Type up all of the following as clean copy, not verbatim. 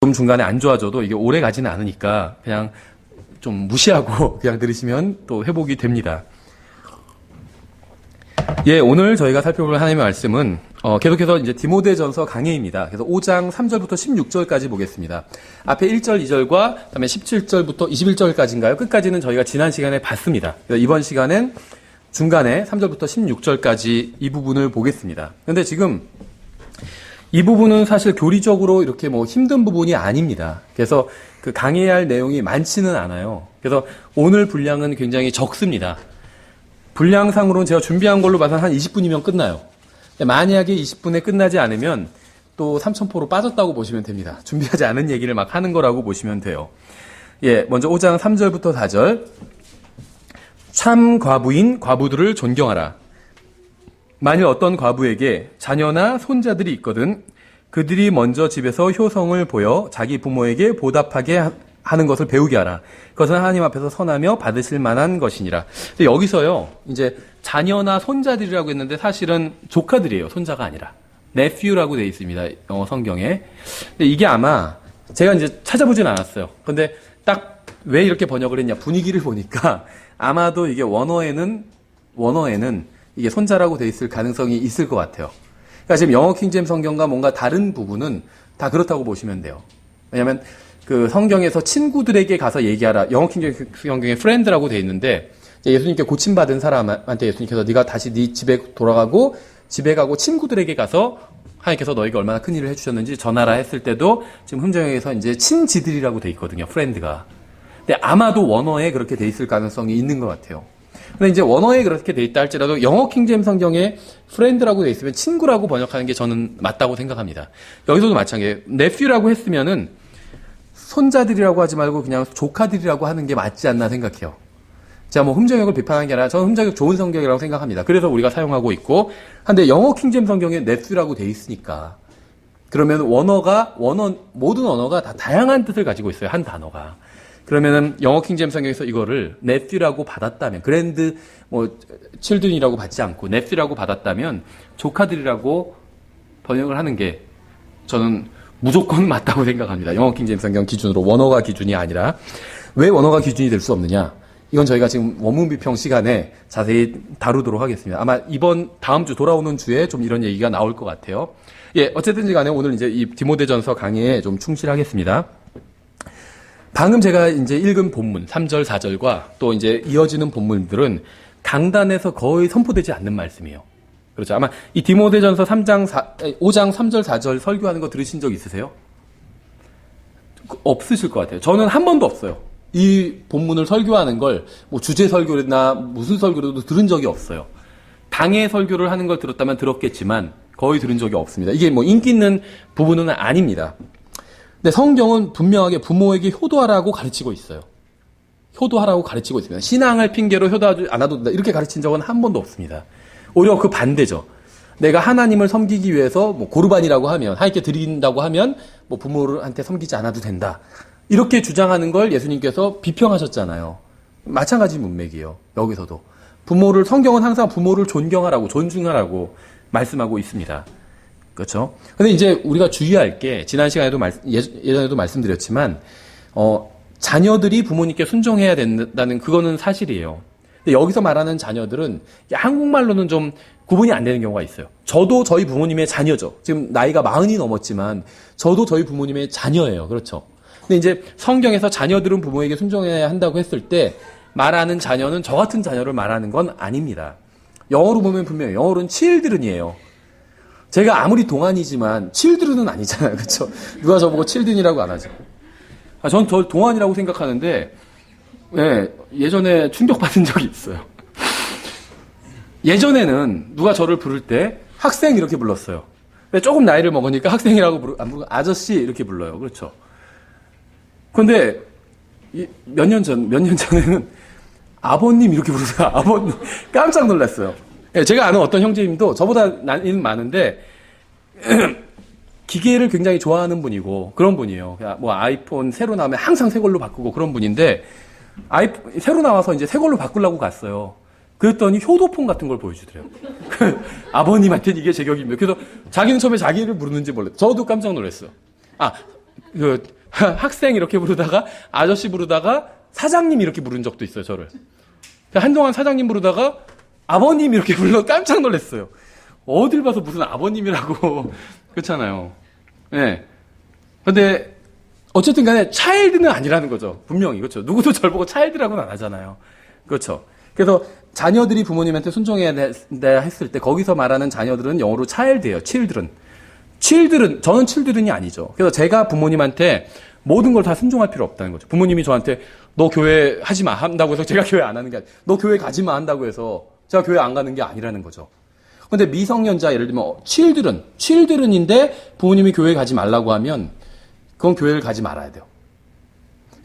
좀 중간에 안 좋아져도 이게 오래 가지는 않으니까 그냥 좀 무시하고 그냥 들으시면 또 회복이 됩니다. 예, 오늘 저희가 살펴볼 하나님의 말씀은 계속해서 이제 디모데전서 강해입니다. 그래서 5장 3절부터 16절까지 보겠습니다. 앞에 1절, 2절과 그다음에 17절부터 21절까지인가요? 끝까지는 저희가 지난 시간에 봤습니다. 그래서 이번 시간엔 중간에 3절부터 16절까지 이 부분을 보겠습니다. 그런데 지금 이 부분은 사실 교리적으로 이렇게 뭐 힘든 부분이 아닙니다. 그래서 그 강해야 할 내용이 많지는 않아요. 그래서 오늘 분량은 굉장히 적습니다. 분량상으로는 제가 준비한 걸로 봐서 한 20분이면 끝나요. 만약에 20분에 끝나지 않으면 또 3,000%로 빠졌다고 보시면 됩니다. 준비하지 않은 얘기를 막 하는 거라고 보시면 돼요. 예, 먼저 5장 3절부터 4절. 참 과부인 과부들을 존경하라. 만일 어떤 과부에게 자녀나 손자들이 있거든 그들이 먼저 집에서 효성을 보여 자기 부모에게 보답하게 하는 것을 배우게 하라. 그것은 하나님 앞에서 선하며 받으실 만한 것이니라. 근데 여기서요, 이제 자녀나 손자들이라고 했는데 사실은 조카들이에요. 손자가 아니라. nephew라고 되어 있습니다. 영어 성경에. 근데 이게 아마 제가 이제 찾아보진 않았어요. 근데 딱 왜 이렇게 번역을 했냐. 분위기를 보니까 아마도 이게 원어에는 이게 손자라고 되어 있을 가능성이 있을 것 같아요. 그러니까 지금 영어 킹제임스 성경과 뭔가 다른 부분은 다 그렇다고 보시면 돼요. 왜냐하면 그 성경에서 친구들에게 가서 얘기하라. 영어 킹제임스 성경에 friend라고 되어 있는데 예수님께 고침받은 사람한테 예수님께서 네가 다시 네 집에 돌아가고 집에 가고 친구들에게 가서 하나님께서 너에게 얼마나 큰 일을 해주셨는지 전하라 했을 때도 지금 흥정에서 이제 친지들이라고 되어 있거든요. friend가. 근데 아마도 원어에 그렇게 되어 있을 가능성이 있는 것 같아요. 근데 이제 원어에 그렇게 돼 있다 할지라도 영어 킹제임스 성경에 friend라고 돼 있으면 친구라고 번역하는 게 저는 맞다고 생각합니다. 여기서도 마찬가지예요. nephew라고 했으면은 손자들이라고 하지 말고 그냥 조카들이라고 하는 게 맞지 않나 생각해요. 제가 뭐 흠정역을 비판하는 게 아니라 저는 흠정역 좋은 성경이라고 생각합니다. 그래서 우리가 사용하고 있고. 한데 영어 킹제임스 성경에 nephew라고 돼 있으니까 그러면 모든 언어가 다 다양한 뜻을 가지고 있어요. 한 단어가. 그러면은 영어 킹제임스 성경에서 이거를 nephew라고 받았다면 그랜드 children이라고 받지 않고 nephew라고 받았다면 조카들이라고 번역을 하는 게 저는 무조건 맞다고 생각합니다. 영어 킹제임스 성경 기준으로 원어가 기준이 아니라. 왜 원어가 기준이 될 수 없느냐? 이건 저희가 지금 원문 비평 시간에 자세히 다루도록 하겠습니다. 아마 다음 주 돌아오는 주에 좀 이런 얘기가 나올 것 같아요. 예, 어쨌든지 간에 오늘 이제 이 디모데전서 강의에 좀 충실하겠습니다. 방금 제가 이제 읽은 본문 3절, 4절과 또 이제 이어지는 본문들은 강단에서 거의 선포되지 않는 말씀이에요. 그렇죠. 아마 이 디모데전서 5장 3절, 4절 설교하는 거 들으신 적 있으세요? 없으실 것 같아요. 저는 한 번도 없어요. 이 본문을 설교하는 걸 뭐 주제 설교나 무슨 설교로도 들은 적이 없어요. 당의 설교를 하는 걸 들었다면 들었겠지만 거의 들은 적이 없습니다. 이게 뭐 인기 있는 부분은 아닙니다. 근데 성경은 분명하게 부모에게 효도하라고 가르치고 있어요. 효도하라고 가르치고 있습니다. 신앙을 핑계로 효도하지 않아도 된다. 이렇게 가르친 적은 한 번도 없습니다. 오히려 그 반대죠. 내가 하나님을 섬기기 위해서 뭐 고르반이라고 하면, 하나님께 드린다고 하면 뭐 부모한테 섬기지 않아도 된다. 이렇게 주장하는 걸 예수님께서 비평하셨잖아요. 마찬가지 문맥이에요. 여기서도. 성경은 항상 부모를 존경하라고, 존중하라고 말씀하고 있습니다. 그렇죠? 근데 이제 우리가 주의할 게, 지난 시간에도 예전에도 말씀드렸지만, 자녀들이 부모님께 순종해야 된다는 그거는 사실이에요. 근데 여기서 말하는 자녀들은 한국말로는 좀 구분이 안 되는 경우가 있어요. 저도 저희 부모님의 자녀죠. 지금 나이가 40이 넘었지만, 저도 저희 부모님의 자녀예요. 그렇죠? 근데 이제 성경에서 자녀들은 부모에게 순종해야 한다고 했을 때, 말하는 자녀는 저 같은 자녀를 말하는 건 아닙니다. 영어로 보면 분명히 영어로는 children이에요. 제가 아무리 동안이지만 children은 아니잖아요. 그렇죠? 누가 저보고 children이라고 안 하죠. 전 저 동안이라고 생각하는데 예전에 충격받은 적이 있어요. 예전에는 누가 저를 부를 때 학생 이렇게 불렀어요. 근데 조금 나이를 먹으니까 학생이라고 안 부르고 아저씨 이렇게 불러요. 그렇죠? 그런데 몇 년 전에는 아버님 이렇게 부르세요. 아버님. 깜짝 놀랐어요. 제가 아는 어떤 형제님도 저보다 나이는 많은데 기계를 굉장히 좋아하는 분이고 그런 분이에요. 뭐 아이폰 새로 나오면 항상 새 걸로 바꾸고 그런 분인데 새로 나와서 이제 새 걸로 바꾸려고 갔어요. 그랬더니 효도폰 같은 걸 보여주더래요. 아버님한테는 이게 제격입니다. 그래서 자기는 처음에 자기를 부르는지 몰랐어요. 저도 깜짝 놀랐어요. 학생 이렇게 부르다가 아저씨 부르다가 사장님 이렇게 부른 적도 있어요, 저를. 한동안 사장님 부르다가 아버님 이렇게 불러 깜짝 놀랐어요. 어딜 봐서 무슨 아버님이라고. 그렇잖아요. 네. 근데 어쨌든 간에 차일드는 아니라는 거죠. 분명히. 그렇죠. 누구도 절 보고 차일드라고는 안 하잖아요. 그렇죠. 그래서 자녀들이 부모님한테 순종해야 된다 했을 때 거기서 말하는 자녀들은 영어로 child예요. children. 저는 children이 아니죠. 그래서 제가 부모님한테 모든 걸 다 순종할 필요 없다는 거죠. 부모님이 저한테 너 교회 하지 마 한다고 해서 제가 교회 안 하는 게 아니라 너 교회 가지 마 한다고 해서 제가 교회 안 가는 게 아니라는 거죠. 근데 미성년자 예를 들면 children인데 부모님이 교회 가지 말라고 하면 그건 교회를 가지 말아야 돼요.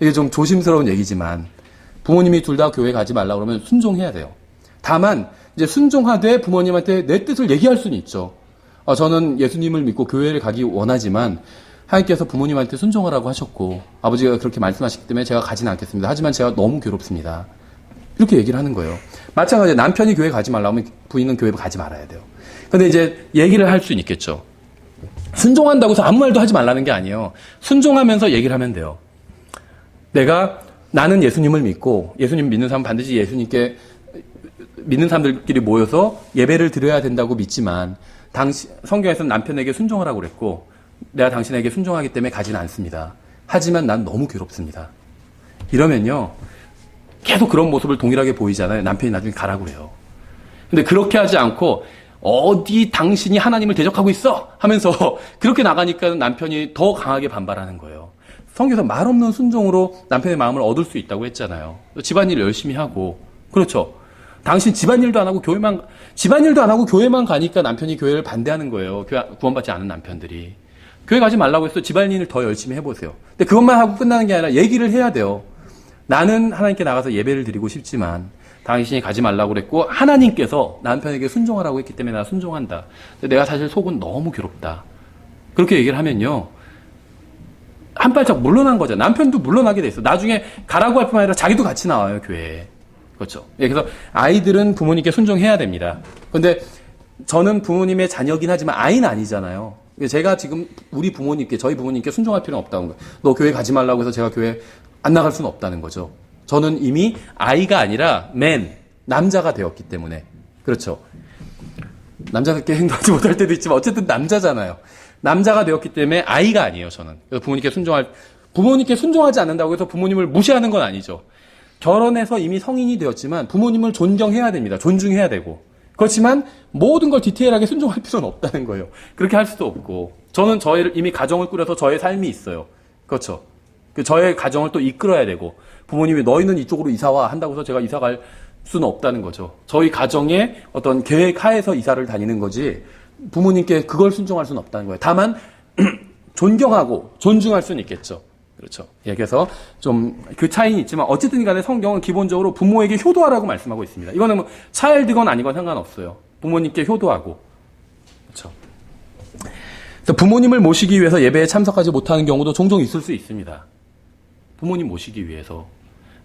이게 좀 조심스러운 얘기지만 부모님이 둘 다 교회 가지 말라고 그러면 순종해야 돼요. 다만 이제 순종하되 부모님한테 내 뜻을 얘기할 수는 있죠. 저는 예수님을 믿고 교회를 가기 원하지만 하나님께서 부모님한테 순종하라고 하셨고 아버지가 그렇게 말씀하셨기 때문에 제가 가지는 않겠습니다. 하지만 제가 너무 괴롭습니다. 이렇게 얘기를 하는 거예요. 마찬가지로 남편이 교회 가지 말라고 하면 부인은 교회 가지 말아야 돼요. 근데 이제 얘기를 할 수는 있겠죠. 순종한다고 해서 아무 말도 하지 말라는 게 아니에요. 순종하면서 얘기를 하면 돼요. 나는 예수님을 믿고 예수님 믿는 사람 반드시 예수님께 믿는 사람들끼리 모여서 예배를 드려야 된다고 믿지만 성경에서는 남편에게 순종하라고 그랬고 내가 당신에게 순종하기 때문에 가지는 않습니다. 하지만 난 너무 괴롭습니다. 이러면요. 계속 그런 모습을 동일하게 보이잖아요. 남편이 나중에 가라고 그래요. 근데 그렇게 하지 않고 어디 당신이 하나님을 대적하고 있어? 하면서 그렇게 나가니까 남편이 더 강하게 반발하는 거예요. 성경에서 말 없는 순종으로 남편의 마음을 얻을 수 있다고 했잖아요. 집안일을 열심히 하고. 그렇죠. 당신 집안일도 안 하고 교회만 가니까 남편이 교회를 반대하는 거예요. 구원받지 않은 남편들이. 교회 가지 말라고 해서 집안일을 더 열심히 해보세요. 근데 그것만 하고 끝나는 게 아니라 얘기를 해야 돼요. 나는 하나님께 나가서 예배를 드리고 싶지만 당신이 가지 말라고 그랬고 하나님께서 남편에게 순종하라고 했기 때문에 나 순종한다. 근데 내가 사실 속은 너무 괴롭다. 그렇게 얘기를 하면요. 한 발짝 물러난 거죠. 남편도 물러나게 돼 있어. 나중에 가라고 할 뿐만 아니라 자기도 같이 나와요, 교회에. 그렇죠. 그래서 아이들은 부모님께 순종해야 됩니다. 근데 저는 부모님의 자녀긴 하지만 아이는 아니잖아요. 제가 지금 저희 부모님께 순종할 필요는 없다는 거예요. 너 교회 가지 말라고 해서 제가 교회 안 나갈 수는 없다는 거죠. 저는 이미 아이가 아니라 남자가 되었기 때문에. 그렇죠. 남자답게 행동하지 못할 때도 있지만 어쨌든 남자잖아요. 남자가 되었기 때문에 아이가 아니에요, 저는. 그래서 부모님께 순종하지 않는다고 해서 부모님을 무시하는 건 아니죠. 결혼해서 이미 성인이 되었지만 부모님을 존경해야 됩니다. 존중해야 되고. 그렇지만 모든 걸 디테일하게 순종할 필요는 없다는 거예요. 그렇게 할 수도 없고. 저는 이미 가정을 꾸려서 저의 삶이 있어요. 그렇죠. 저의 가정을 또 이끌어야 되고 부모님이 너희는 이쪽으로 이사와 한다고 해서 제가 이사 갈 수는 없다는 거죠. 저희 가정의 어떤 계획 하에서 이사를 다니는 거지 부모님께 그걸 순종할 수는 없다는 거예요. 다만 존경하고 존중할 수는 있겠죠. 그렇죠. 예, 그래서 좀 그 차이는 있지만 어쨌든 간에 성경은 기본적으로 부모에게 효도하라고 말씀하고 있습니다. 이거는 뭐 차일드건 아니건 상관없어요. 부모님께 효도하고. 그렇죠. 그래서 부모님을 모시기 위해서 예배에 참석하지 못하는 경우도 종종 있을 수 있습니다. 부모님 모시기 위해서.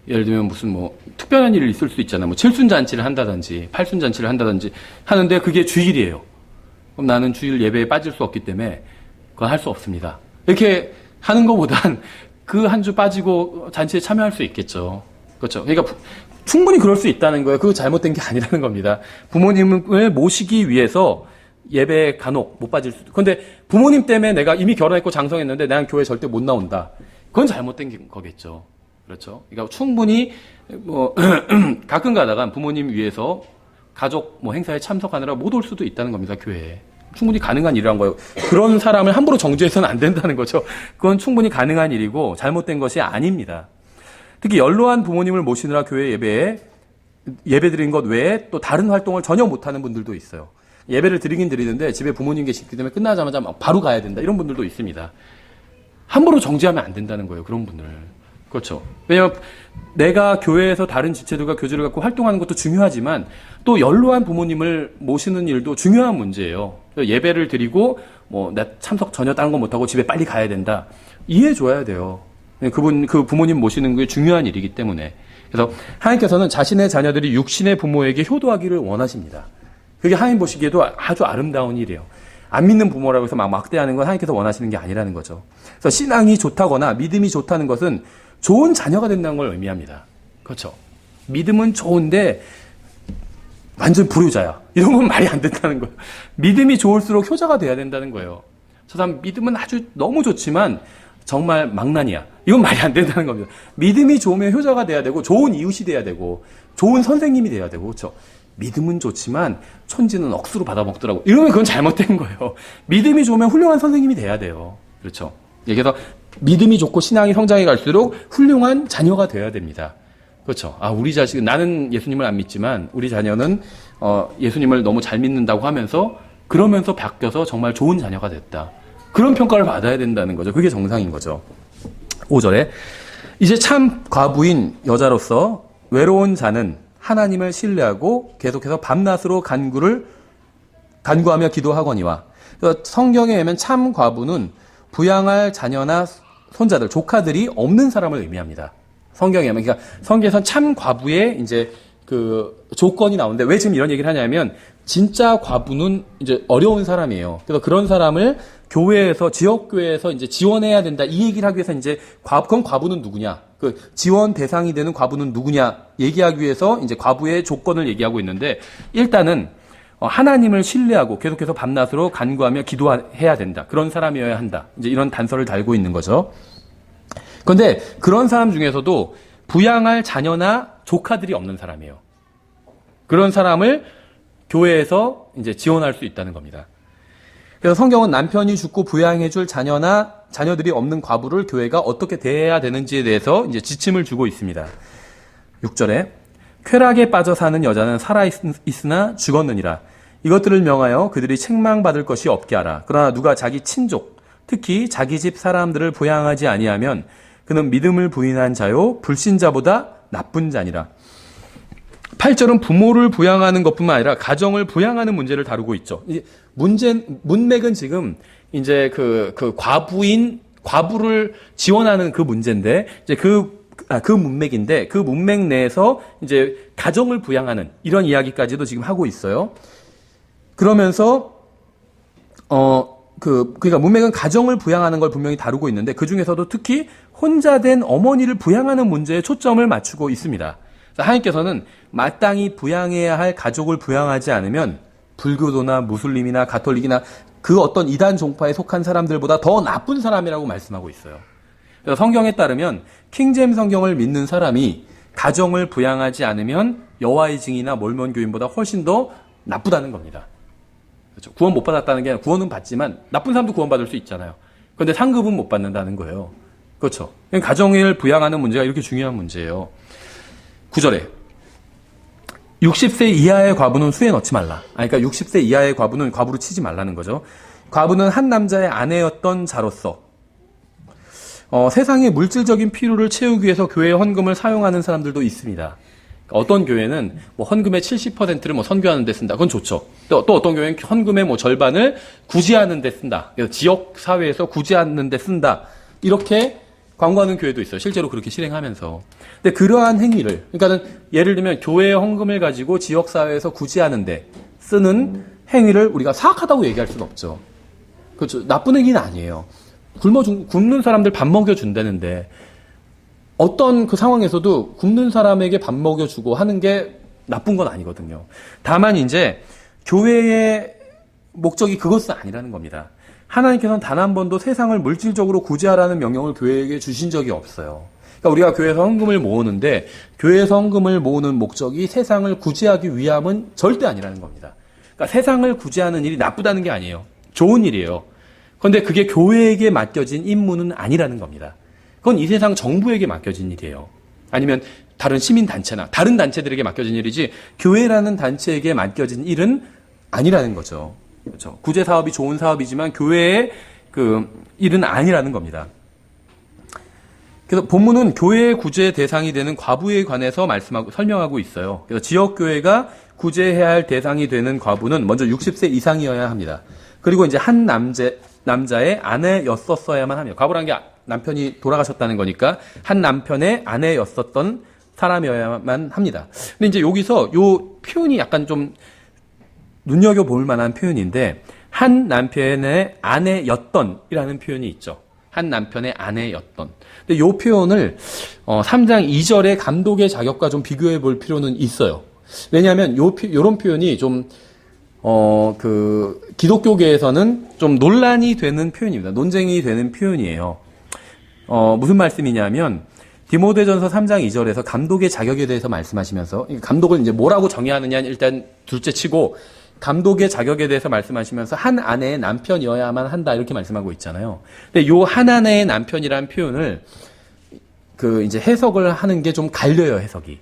예를 들면 무슨 특별한 일이 있을 수 있잖아요. 칠순잔치를 한다든지, 팔순잔치를 한다든지 하는데 그게 주일이에요. 그럼 나는 주일 예배에 빠질 수 없기 때문에 그건 할 수 없습니다. 이렇게 하는 것보단 그 한 주 빠지고 잔치에 참여할 수 있겠죠. 그렇죠. 그러니까 충분히 그럴 수 있다는 거예요. 그거 잘못된 게 아니라는 겁니다. 부모님을 모시기 위해서 예배에 간혹 못 빠질 수도. 그런데 부모님 때문에 내가 이미 결혼했고 장성했는데 나는 교회 절대 못 나온다. 그건 잘못된 거겠죠. 그렇죠. 그러니까 충분히 가끔 가다가 부모님 위해서 가족 행사에 참석하느라 못 올 수도 있다는 겁니다. 교회에. 충분히 가능한 일이란 거예요. 그런 사람을 함부로 정죄해서는 안 된다는 거죠. 그건 충분히 가능한 일이고 잘못된 것이 아닙니다. 특히 연로한 부모님을 모시느라 교회 예배 드린 것 외에 또 다른 활동을 전혀 못하는 분들도 있어요. 예배를 드리긴 드리는데 집에 부모님 계시기 때문에 끝나자마자 바로 가야 된다. 이런 분들도 있습니다. 함부로 정죄하면 안 된다는 거예요. 그런 분들. 그렇죠. 왜냐하면 내가 교회에서 다른 지체들과 교제를 갖고 활동하는 것도 중요하지만 또 연로한 부모님을 모시는 일도 중요한 문제예요. 예배를 드리고 나 참석 전혀 다른 거 못하고 집에 빨리 가야 된다. 이해해 줘야 돼요. 그 부모님 모시는 게 중요한 일이기 때문에. 그래서 하나님께서는 자신의 자녀들이 육신의 부모에게 효도하기를 원하십니다. 그게 하나님 보시기에도 아주 아름다운 일이에요. 안 믿는 부모라고 해서 막 막대하는 건 하나님께서 원하시는 게 아니라는 거죠. 그래서 신앙이 좋다거나 믿음이 좋다는 것은 좋은 자녀가 된다는 걸 의미합니다. 그렇죠. 믿음은 좋은데 완전 불효자야. 이런 건 말이 안 된다는 거예요. 믿음이 좋을수록 효자가 돼야 된다는 거예요. 저 사람 믿음은 아주 너무 좋지만 정말 망난이야. 이건 말이 안 된다는 겁니다. 믿음이 좋으면 효자가 돼야 되고 좋은 이웃이 돼야 되고 좋은 선생님이 돼야 되고 그렇죠. 믿음은 좋지만 천지는 억수로 받아먹더라고. 이러면 그건 잘못된 거예요. 믿음이 좋으면 훌륭한 선생님이 돼야 돼요. 그렇죠. 그래서 믿음이 좋고 신앙이 성장해 갈수록 훌륭한 자녀가 돼야 됩니다. 그렇죠. 아, 우리 자식은 나는 예수님을 안 믿지만 우리 자녀는 예수님을 너무 잘 믿는다고 하면서 그러면서 바뀌어서 정말 좋은 자녀가 됐다. 그런 평가를 받아야 된다는 거죠. 그게 정상인 거죠. 5절에 이제 참 과부인 여자로서 외로운 자는 하나님을 신뢰하고 계속해서 밤낮으로 간구하며 기도하거니와. 성경에 의하면 참 과부는 부양할 자녀나 손자들, 조카들이 없는 사람을 의미합니다. 성경에 의하면. 그러니까 성경에선 참 과부의 이제 그 조건이 나오는데 왜 지금 이런 얘기를 하냐면 진짜 과부는 이제 어려운 사람이에요. 그래서 그런 사람을 교회에서, 지역교회에서 이제 지원해야 된다. 이 얘기를 하기 위해서 이제 그럼 과부는 누구냐? 그 지원 대상이 되는 과부는 누구냐? 얘기하기 위해서 이제 과부의 조건을 얘기하고 있는데 일단은 하나님을 신뢰하고 계속해서 밤낮으로 간구하며 기도해야 된다. 그런 사람이어야 한다. 이제 이런 단서를 달고 있는 거죠. 그런데 그런 사람 중에서도 부양할 자녀나 조카들이 없는 사람이에요. 그런 사람을 교회에서 이제 지원할 수 있다는 겁니다. 그래서 성경은 남편이 죽고 부양해줄 자녀나 자녀들이 없는 과부를 교회가 어떻게 대해야 되는지에 대해서 이제 지침을 주고 있습니다. 6절에 쾌락에 빠져 사는 여자는 살아있으나 죽었느니라. 이것들을 명하여 그들이 책망받을 것이 없게 하라. 그러나 누가 자기 친족, 특히 자기 집 사람들을 부양하지 아니하면 그는 믿음을 부인한 자요 불신자보다 나쁜 자니라. 8절은 부모를 부양하는 것뿐만 아니라 가정을 부양하는 문제를 다루고 있죠. 문맥은 지금 이제 그 과부를 지원하는 그 문제인데, 이제 그 문맥인데, 그 문맥 내에서 이제 가정을 부양하는 이런 이야기까지도 지금 하고 있어요. 그러면서, 그러니까 문맥은 가정을 부양하는 걸 분명히 다루고 있는데, 그 중에서도 특히 혼자 된 어머니를 부양하는 문제에 초점을 맞추고 있습니다. 하나님께서는 마땅히 부양해야 할 가족을 부양하지 않으면 불교도나 무슬림이나 가톨릭이나 그 어떤 이단 종파에 속한 사람들보다 더 나쁜 사람이라고 말씀하고 있어요. 그래서 성경에 따르면 킹제임 성경을 믿는 사람이 가정을 부양하지 않으면 여호와의 증인이나 몰몬 교인보다 훨씬 더 나쁘다는 겁니다. 그렇죠. 구원 못 받았다는 게 아니라 구원은 받지만 나쁜 사람도 구원받을 수 있잖아요. 그런데 상급은 못 받는다는 거예요. 그렇죠. 가정을 부양하는 문제가 이렇게 중요한 문제예요. 9절에 60세 이하의 과부는 수에 넣지 말라. 그러니까 60세 이하의 과부는 과부로 치지 말라는 거죠. 과부는 한 남자의 아내였던 자로서 세상의 물질적인 필요를 채우기 위해서 교회의 헌금을 사용하는 사람들도 있습니다. 어떤 교회는 뭐 헌금의 70%를 뭐 선교하는 데 쓴다. 그건 좋죠. 또 어떤 교회는 헌금의 뭐 절반을 구제하는 데 쓴다. 그래서 지역 사회에서 구제하는 데 쓴다. 이렇게 광고하는 교회도 있어요. 실제로 그렇게 실행하면서. 근데 그러한 행위를, 그러니까는 예를 들면 교회의 헌금을 가지고 지역 사회에서 구제하는데 쓰는 행위를 우리가 사악하다고 얘기할 수는 없죠. 그렇죠. 나쁜 행위는 아니에요. 굶는 사람들 밥 먹여준다는데 어떤 그 상황에서도 굶는 사람에게 밥 먹여주고 하는 게 나쁜 건 아니거든요. 다만 이제 교회의 목적이 그것은 아니라는 겁니다. 하나님께서는 단 한 번도 세상을 물질적으로 구제하라는 명령을 교회에게 주신 적이 없어요. 그러니까 우리가 교회에서 헌금을 모으는데 교회에서 헌금을 모으는 목적이 세상을 구제하기 위함은 절대 아니라는 겁니다. 그러니까 세상을 구제하는 일이 나쁘다는 게 아니에요. 좋은 일이에요. 그런데 그게 교회에게 맡겨진 임무는 아니라는 겁니다. 그건 이 세상 정부에게 맡겨진 일이에요. 아니면 다른 시민단체나 다른 단체들에게 맡겨진 일이지 교회라는 단체에게 맡겨진 일은 아니라는 거죠. 그렇죠. 구제 사업이 좋은 사업이지만 교회의 그 일은 아니라는 겁니다. 그래서 본문은 교회의 구제 대상이 되는 과부에 관해서 설명하고 있어요. 그래서 지역 교회가 구제해야 할 대상이 되는 과부는 먼저 60세 이상이어야 합니다. 그리고 이제 한 남자의 아내였었어야만 합니다. 과부라는 게 남편이 돌아가셨다는 거니까 한 남편의 아내였었던 사람이어야만 합니다. 근데 이제 여기서 요 표현이 약간 좀 눈여겨볼 만한 표현인데 한 남편의 아내였던이라는 표현이 있죠. 한 남편의 아내였던. 근데 이 표현을 3장 2절의 감독의 자격과 좀 비교해 볼 필요는 있어요. 왜냐하면 요런 표현이 좀 기독교계에서는 좀 논란이 되는 표현입니다. 논쟁이 되는 표현이에요. 무슨 말씀이냐면 디모데전서 3장 2절에서 감독의 자격에 대해서 말씀하시면서 감독을 이제 뭐라고 정의하느냐는 일단 둘째 치고 감독의 자격에 대해서 말씀하시면서 한 아내의 남편이어야만 한다 이렇게 말씀하고 있잖아요. 근데 요 한 아내의 남편이라는 표현을 이제 해석을 하는 게 좀 갈려요, 해석이.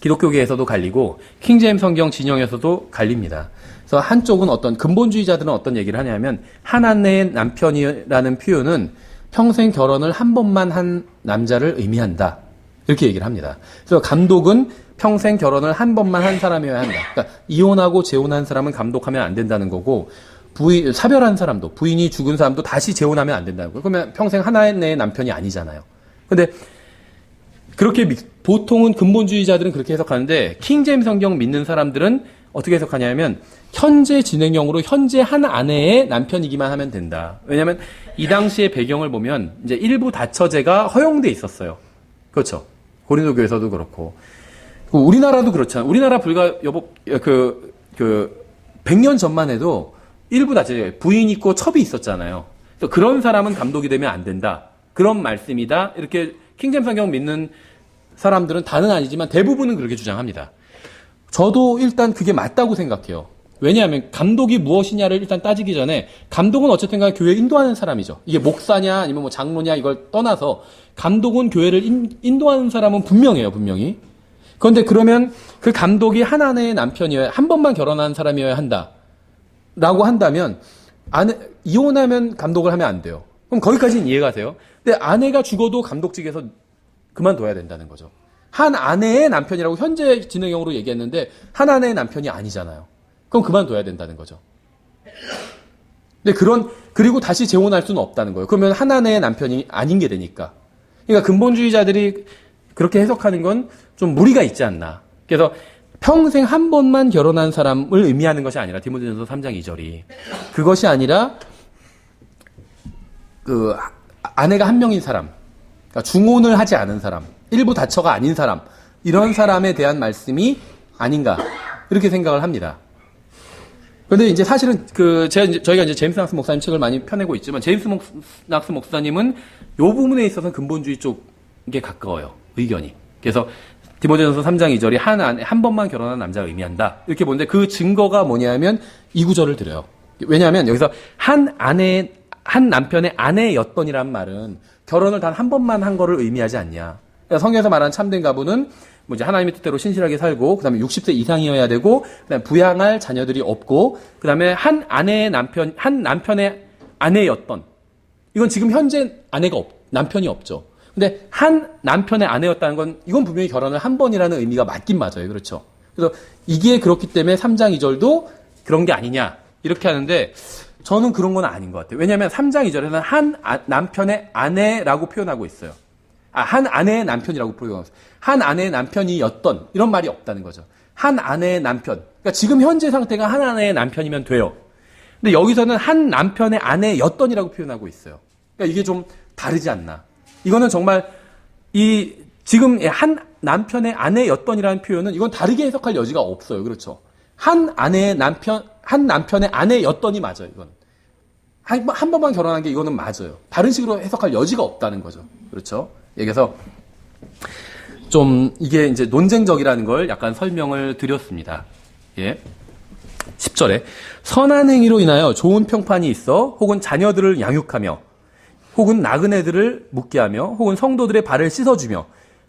기독교계에서도 갈리고 킹제임 성경 진영에서도 갈립니다. 그래서 한쪽은 근본주의자들은 어떤 얘기를 하냐면 한 아내의 남편이라는 표현은 평생 결혼을 한 번만 한 남자를 의미한다. 이렇게 얘기를 합니다. 그래서 감독은 평생 결혼을 한 번만 한 사람이어야 한다. 그러니까 이혼하고 재혼한 사람은 감독하면 안 된다는 거고 사별한 사람도 부인이 죽은 사람도 다시 재혼하면 안 된다는 거예요. 그러면 평생 하나의 남편이 아니잖아요. 근데 그렇게 보통은 근본주의자들은 그렇게 해석하는데 킹제임 성경 믿는 사람들은 어떻게 해석하냐면 현재 진행형으로 현재 한 아내의 남편이기만 하면 된다. 왜냐하면 이 당시의 배경을 보면 이제 일부 다처제가 허용돼 있었어요. 그렇죠. 고린도 교회에서도 그렇고 우리나라도 그렇잖아요. 우리나라 불과 100년 전만 해도 일부 다처제 부인 있고 첩이 있었잖아요. 그래서 그런 사람은 감독이 되면 안 된다. 그런 말씀이다. 이렇게 킹제임 성경 믿는 사람들은 다는 아니지만 대부분은 그렇게 주장합니다. 저도 일단 그게 맞다고 생각해요. 왜냐하면 감독이 무엇이냐를 일단 따지기 전에 감독은 어쨌든 간에 교회 인도하는 사람이죠. 이게 목사냐 아니면 뭐 장로냐 이걸 떠나서 감독은 교회를 인도하는 사람은 분명해요, 분명히. 그런데 그러면 그 감독이 한 아내의 남편이어야 한 번만 결혼한 사람이어야 한다라고 한다면 이혼하면 감독을 하면 안 돼요. 그럼 거기까지는 이해가 돼요. 근데 아내가 죽어도 감독직에서 그만둬야 된다는 거죠. 한 아내의 남편이라고 현재 진행형으로 얘기했는데 한 아내의 남편이 아니잖아요. 그럼 그만둬야 된다는 거죠. 근데 그리고 다시 재혼할 수는 없다는 거예요. 그러면 한 아내의 남편이 아닌 게 되니까. 그러니까 근본주의자들이 그렇게 해석하는 건 좀 무리가 있지 않나. 그래서 평생 한 번만 결혼한 사람을 의미하는 것이 아니라 디모데전서 3장 2절이 그것이 아니라 아내가 한 명인 사람, 그러니까 중혼을 하지 않은 사람, 일부 다처가 아닌 사람, 이런 사람에 대한 말씀이 아닌가 이렇게 생각을 합니다. 그런데 이제 사실은 저희가 이제 제임스 낙스 목사님 책을 많이 펴내고 있지만 제임스 낙스 목사님은 이 부분에 있어서 근본주의 쪽에 가까워요, 의견이. 그래서 디모데전서 3장 2절이 한 번만 결혼한 남자가 의미한다 이렇게 보는데 그 증거가 뭐냐면 이 구절을 드려요. 왜냐하면 여기서 한 남편의 아내였던이란 말은 결혼을 단 한 번만 한 거를 의미하지 않냐. 그러니까 성경에서 말하는 참된 가부는 뭐 이제 하나님의 뜻대로 신실하게 살고, 그 다음에 60세 이상이어야 되고, 그 다음에 부양할 자녀들이 없고, 그 다음에 한 남편의 아내였던. 이건 지금 현재 남편이 없죠. 근데 한 남편의 아내였다는 건, 이건 분명히 결혼을 한 번이라는 의미가 맞긴 맞아요. 그렇죠. 그래서 이게 그렇기 때문에 3장 2절도 그런 게 아니냐. 이렇게 하는데, 저는 그런 건 아닌 것 같아요. 왜냐하면 3장 2절에는 한 남편의 아내라고 표현하고 있어요. 한 아내의 남편이라고 표현하고 있어요. 한 아내의 남편이었던 이런 말이 없다는 거죠. 한 아내의 남편. 그러니까 지금 현재 상태가 한 아내의 남편이면 돼요. 근데 여기서는 한 남편의 아내였던이라고 표현하고 있어요. 그러니까 이게 좀 다르지 않나. 이거는 정말 지금 한 남편의 아내였던이라는 표현은 이건 다르게 해석할 여지가 없어요. 그렇죠. 한 남편의 아내였더니 맞아요, 이건. 한 번만 결혼한 게 이거는 맞아요. 다른 식으로 해석할 여지가 없다는 거죠. 그렇죠? 그래서 좀 이게 이제 논쟁적이라는 걸 약간 설명을 드렸습니다. 예. 10절에 선한 행위로 인하여 좋은 평판이 있어 혹은 자녀들을 양육하며 혹은 나그네들을 묵게 하며 혹은 성도들의 발을 씻어주며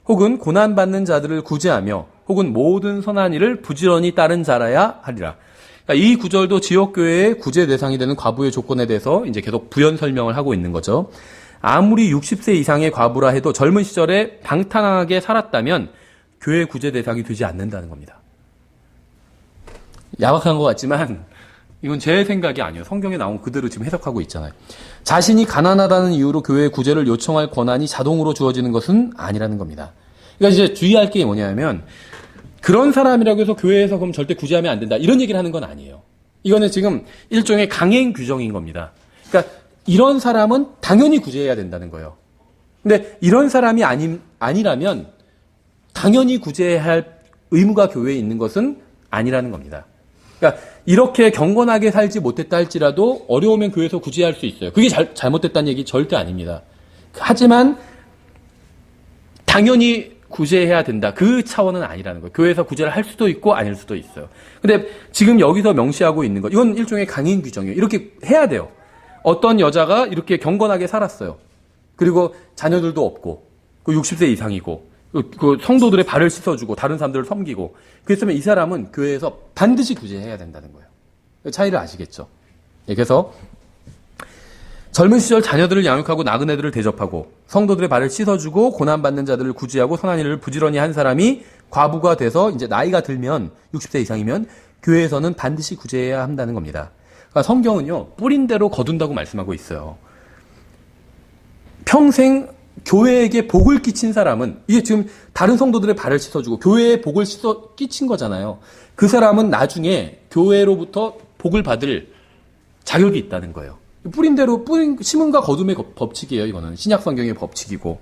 혹은 고난받는 자들을 구제하며 혹은 모든 선한 일을 부지런히 따른 자라야 하리라. 그러니까 이 구절도 지역교회의 구제 대상이 되는 과부의 조건에 대해서 이제 계속 부연 설명을 하고 있는 거죠. 아무리 60세 이상의 과부라 해도 젊은 시절에 방탕하게 살았다면 교회 구제 대상이 되지 않는다는 겁니다. 야박한 것 같지만 이건 제 생각이 아니에요. 성경에 나온 그대로 지금 해석하고 있잖아요. 자신이 가난하다는 이유로 교회에 구제를 요청할 권한이 자동으로 주어지는 것은 아니라는 겁니다. 그러니까 이제 주의할 게 뭐냐면 그런 사람이라고 해서 교회에서 그럼 절대 구제하면 안 된다. 이런 얘기를 하는 건 아니에요. 이거는 지금 일종의 강행 규정인 겁니다. 그러니까 이런 사람은 당연히 구제해야 된다는 거예요. 근데 이런 사람이 아니라면 당연히 구제해야 할 의무가 교회에 있는 것은 아니라는 겁니다. 그러니까 이렇게 경건하게 살지 못했다 할지라도 어려우면 교회에서 구제할 수 있어요. 그게 잘못됐다는 얘기 절대 아닙니다. 하지만 당연히 구제해야 된다. 그 차원은 아니라는 거예요. 교회에서 구제를 할 수도 있고 아닐 수도 있어요. 근데 지금 여기서 명시하고 있는 것, 이건 일종의 강행 규정이에요. 이렇게 해야 돼요. 어떤 여자가 이렇게 경건하게 살았어요. 그리고 자녀들도 없고, 60세 이상이고, 그 성도들의 발을 씻어주고, 다른 사람들을 섬기고, 그랬으면 이 사람은 교회에서 반드시 구제해야 된다는 거예요. 차이를 아시겠죠? 예, 그래서 젊은 시절 자녀들을 양육하고 나그네들을 대접하고 성도들의 발을 씻어주고 고난받는 자들을 구제하고 선한 일을 부지런히 한 사람이 과부가 돼서 이제 나이가 들면 60세 이상이면 교회에서는 반드시 구제해야 한다는 겁니다. 그러니까 성경은요, 뿌린 대로 거둔다고 말씀하고 있어요. 평생 교회에게 복을 끼친 사람은, 이게 지금 다른 성도들의 발을 씻어주고 교회에 복을 끼친 거잖아요. 그 사람은 나중에 교회로부터 복을 받을 자격이 있다는 거예요. 뿌린 대로, 심음과 거둠의 법칙이에요, 이거는. 신약 성경의 법칙이고.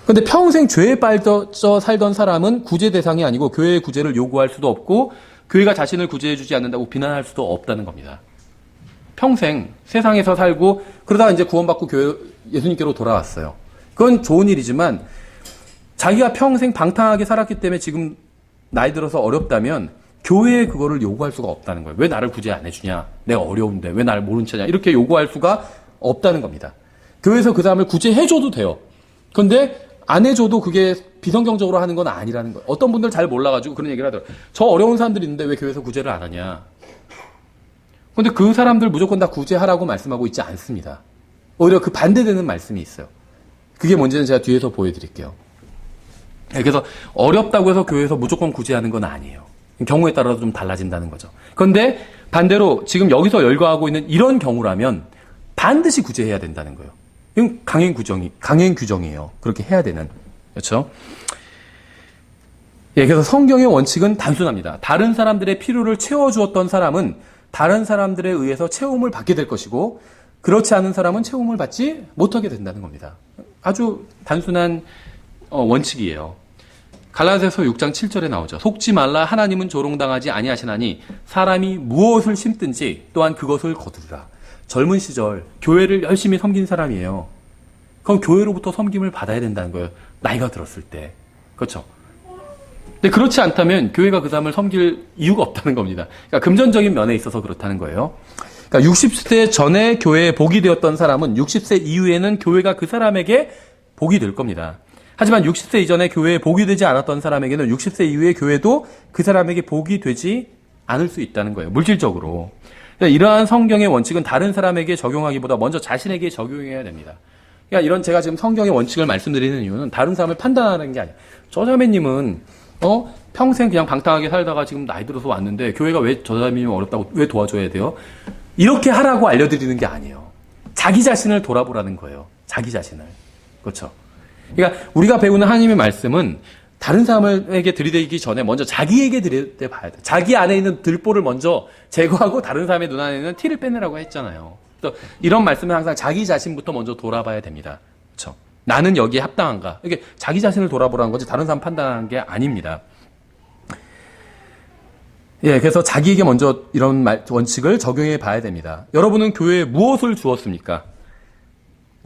그런데 평생 죄에 빠져 살던 사람은 구제 대상이 아니고 교회의 구제를 요구할 수도 없고 교회가 자신을 구제해주지 않는다고 비난할 수도 없다는 겁니다. 평생 세상에서 살고 그러다가 이제 구원받고 예수님께로 돌아왔어요. 그건 좋은 일이지만 자기가 평생 방탕하게 살았기 때문에 지금 나이 들어서 어렵다면 교회에 그거를 요구할 수가 없다는 거예요. 왜 나를 구제 안 해주냐? 내가 어려운데 왜 나를 모른 체냐? 이렇게 요구할 수가 없다는 겁니다. 교회에서 그 사람을 구제해줘도 돼요. 그런데 안 해줘도 그게 비성경적으로 하는 건 아니라는 거예요. 어떤 분들 잘 몰라가지고 그런 얘기를 하더라고요. 저 어려운 사람들이 있는데 왜 교회에서 구제를 안 하냐? 그런데 그 사람들 무조건 다 구제하라고 말씀하고 있지 않습니다. 오히려 그 반대되는 말씀이 있어요. 그게 뭔지는 제가 뒤에서 보여드릴게요. 그래서 어렵다고 해서 교회에서 무조건 구제하는 건 아니에요. 경우에 따라서 좀 달라진다는 거죠. 그런데 반대로 지금 여기서 열거하고 있는 이런 경우라면 반드시 구제해야 된다는 거예요. 이건 강행 규정이에요. 그렇게 해야 되는. 그렇죠? 예, 그래서 성경의 원칙은 단순합니다. 다른 사람들의 필요를 채워주었던 사람은 다른 사람들에 의해서 채움을 받게 될 것이고 그렇지 않은 사람은 채움을 받지 못하게 된다는 겁니다. 아주 단순한 원칙이에요. 갈라디아서 6장 7절에 나오죠. 속지 말라. 하나님은 조롱당하지 아니하시나니 사람이 무엇을 심든지 또한 그것을 거두리라. 젊은 시절 교회를 열심히 섬긴 사람이에요. 그럼 교회로부터 섬김을 받아야 된다는 거예요. 나이가 들었을 때. 그렇죠? 근데 그렇지 않다면 교회가 그 사람을 섬길 이유가 없다는 겁니다. 그러니까 금전적인 면에 있어서 그렇다는 거예요. 그러니까 60세 전에 교회에 복이 되었던 사람은 60세 이후에는 교회가 그 사람에게 복이 될 겁니다. 하지만 60세 이전에 교회에 복이 되지 않았던 사람에게는 60세 이후에 교회도 그 사람에게 복이 되지 않을 수 있다는 거예요. 물질적으로. 그러니까 이러한 성경의 원칙은 다른 사람에게 적용하기보다 먼저 자신에게 적용해야 됩니다. 그러니까 이런 제가 지금 성경의 원칙을 말씀드리는 이유는 다른 사람을 판단하는 게 아니에요. 저 자매님은 평생 그냥 방탕하게 살다가 지금 나이 들어서 왔는데 교회가 왜 저 자매님 어렵다고 왜 도와줘야 돼요? 이렇게 하라고 알려드리는 게 아니에요. 자기 자신을 돌아보라는 거예요. 자기 자신을. 그렇죠? 그러니까 우리가 배우는 하나님의 말씀은 다른 사람에게 들이대기 전에 먼저 자기에게 들이대 봐야 돼. 자기 안에 있는 들보를 먼저 제거하고 다른 사람의 눈 안에 있는 티를 빼내라고 했잖아요. 그래서 이런 말씀은 항상 자기 자신부터 먼저 돌아봐야 됩니다. 그렇죠? 나는 여기에 합당한가? 이게 자기 자신을 돌아보라는 거지 다른 사람 판단하는 게 아닙니다. 예, 그래서 자기에게 먼저 이런 원칙을 적용해 봐야 됩니다. 여러분은 교회에 무엇을 주었습니까?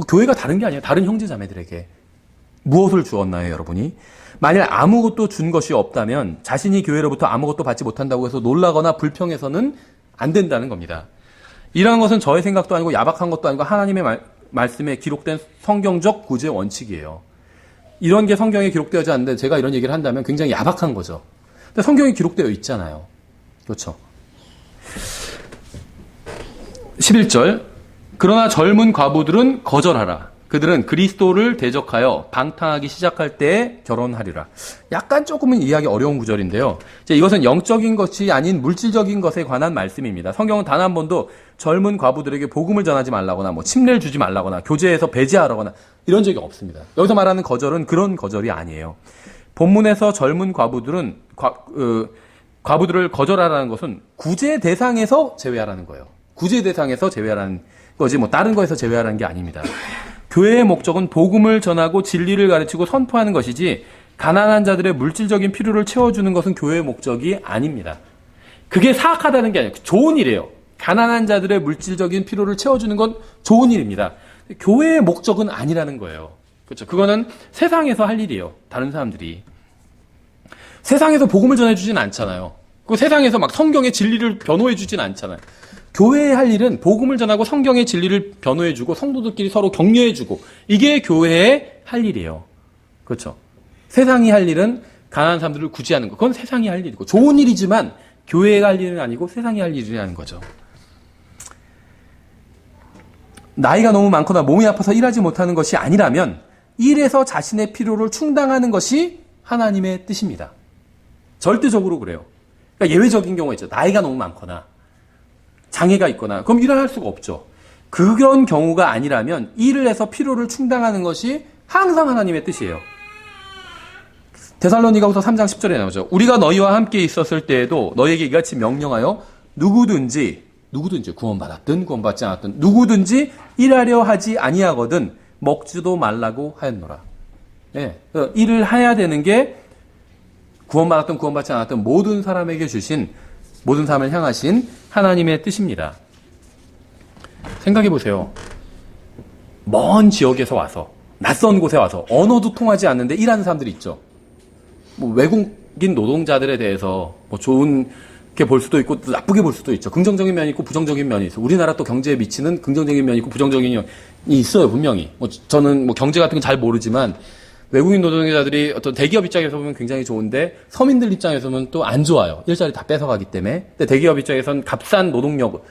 교회가 다른 게 아니에요. 다른 형제 자매들에게. 무엇을 주었나요, 여러분이? 만약 아무것도 준 것이 없다면 자신이 교회로부터 아무것도 받지 못한다고 해서 놀라거나 불평해서는 안 된다는 겁니다. 이러한 것은 저의 생각도 아니고 야박한 것도 아니고 하나님의 말씀에 기록된 성경적 구제 원칙이에요. 이런 게 성경에 기록되어지 않는데 제가 이런 얘기를 한다면 굉장히 야박한 거죠. 근데 성경에 기록되어 있잖아요. 그렇죠? 11절 그러나 젊은 과부들은 거절하라. 그들은 그리스도를 대적하여 방탕하기 시작할 때에 결혼하리라. 약간 조금은 이해하기 어려운 구절인데요. 이것은 영적인 것이 아닌 물질적인 것에 관한 말씀입니다. 성경은 단 한 번도 젊은 과부들에게 복음을 전하지 말라거나 침례를 주지 말라거나 교제에서 배제하라거나 이런 적이 없습니다. 여기서 말하는 거절은 그런 거절이 아니에요. 본문에서 젊은 과부들은 과부들을 거절하라는 것은 구제 대상에서 제외하라는 거예요. 구제 대상에서 제외하라는 거지 뭐 다른 거에서 제외하라는 게 아닙니다. 교회의 목적은 복음을 전하고 진리를 가르치고 선포하는 것이지 가난한 자들의 물질적인 필요를 채워주는 것은 교회의 목적이 아닙니다. 그게 사악하다는 게 아니에요. 좋은 일이에요. 가난한 자들의 물질적인 필요를 채워주는 건 좋은 일입니다. 교회의 목적은 아니라는 거예요. 그렇죠. 그거는 세상에서 할 일이에요. 다른 사람들이. 세상에서 복음을 전해주진 않잖아요. 그 세상에서 막 성경의 진리를 변호해주진 않잖아요. 교회의 할 일은 복음을 전하고 성경의 진리를 변호해주고 성도들끼리 서로 격려해주고 이게 교회의 할 일이에요. 그렇죠. 세상이 할 일은 가난한 사람들을 구제하는 거. 그건 세상이 할 일이고 좋은 일이지만 교회가 할 일은 아니고 세상이 할 일이라는 거죠. 나이가 너무 많거나 몸이 아파서 일하지 못하는 것이 아니라면 일해서 자신의 필요를 충당하는 것이 하나님의 뜻입니다. 절대적으로 그래요. 그러니까 예외적인 경우가 있죠. 나이가 너무 많거나 장애가 있거나 그럼 일을 할 수가 없죠. 그런 경우가 아니라면 일을 해서 필요를 충당하는 것이 항상 하나님의 뜻이에요. 데살로니가후서 3장 10절에 나오죠. 우리가 너희와 함께 있었을 때에도 너희에게 이같이 명령하여 누구든지 구원받았든 구원받지 않았든 누구든지 일하려 하지 아니하거든 먹지도 말라고 하였노라. 예, 일을 해야 되는 게 구원받았든 구원받지 않았든 모든 사람에게 주신 모든 사람을 향하신 하나님의 뜻입니다. 생각해 보세요. 먼 지역에서 와서 낯선 곳에 와서 언어도 통하지 않는데 일하는 사람들이 있죠. 뭐 외국인 노동자들에 대해서 뭐 좋게 볼 수도 있고 나쁘게 볼 수도 있죠. 긍정적인 면이 있고 부정적인 면이 있어요. 우리나라 또 경제에 미치는 긍정적인 면이 있고 부정적인 면이 있어요, 분명히. 뭐 저는 뭐 경제 같은 건 잘 모르지만 외국인 노동자들이 어떤 대기업 입장에서 보면 굉장히 좋은데 서민들 입장에서 보면 또 안 좋아요. 일자리 다 뺏어가기 때문에. 근데 대기업 입장에서는 값싼 노동력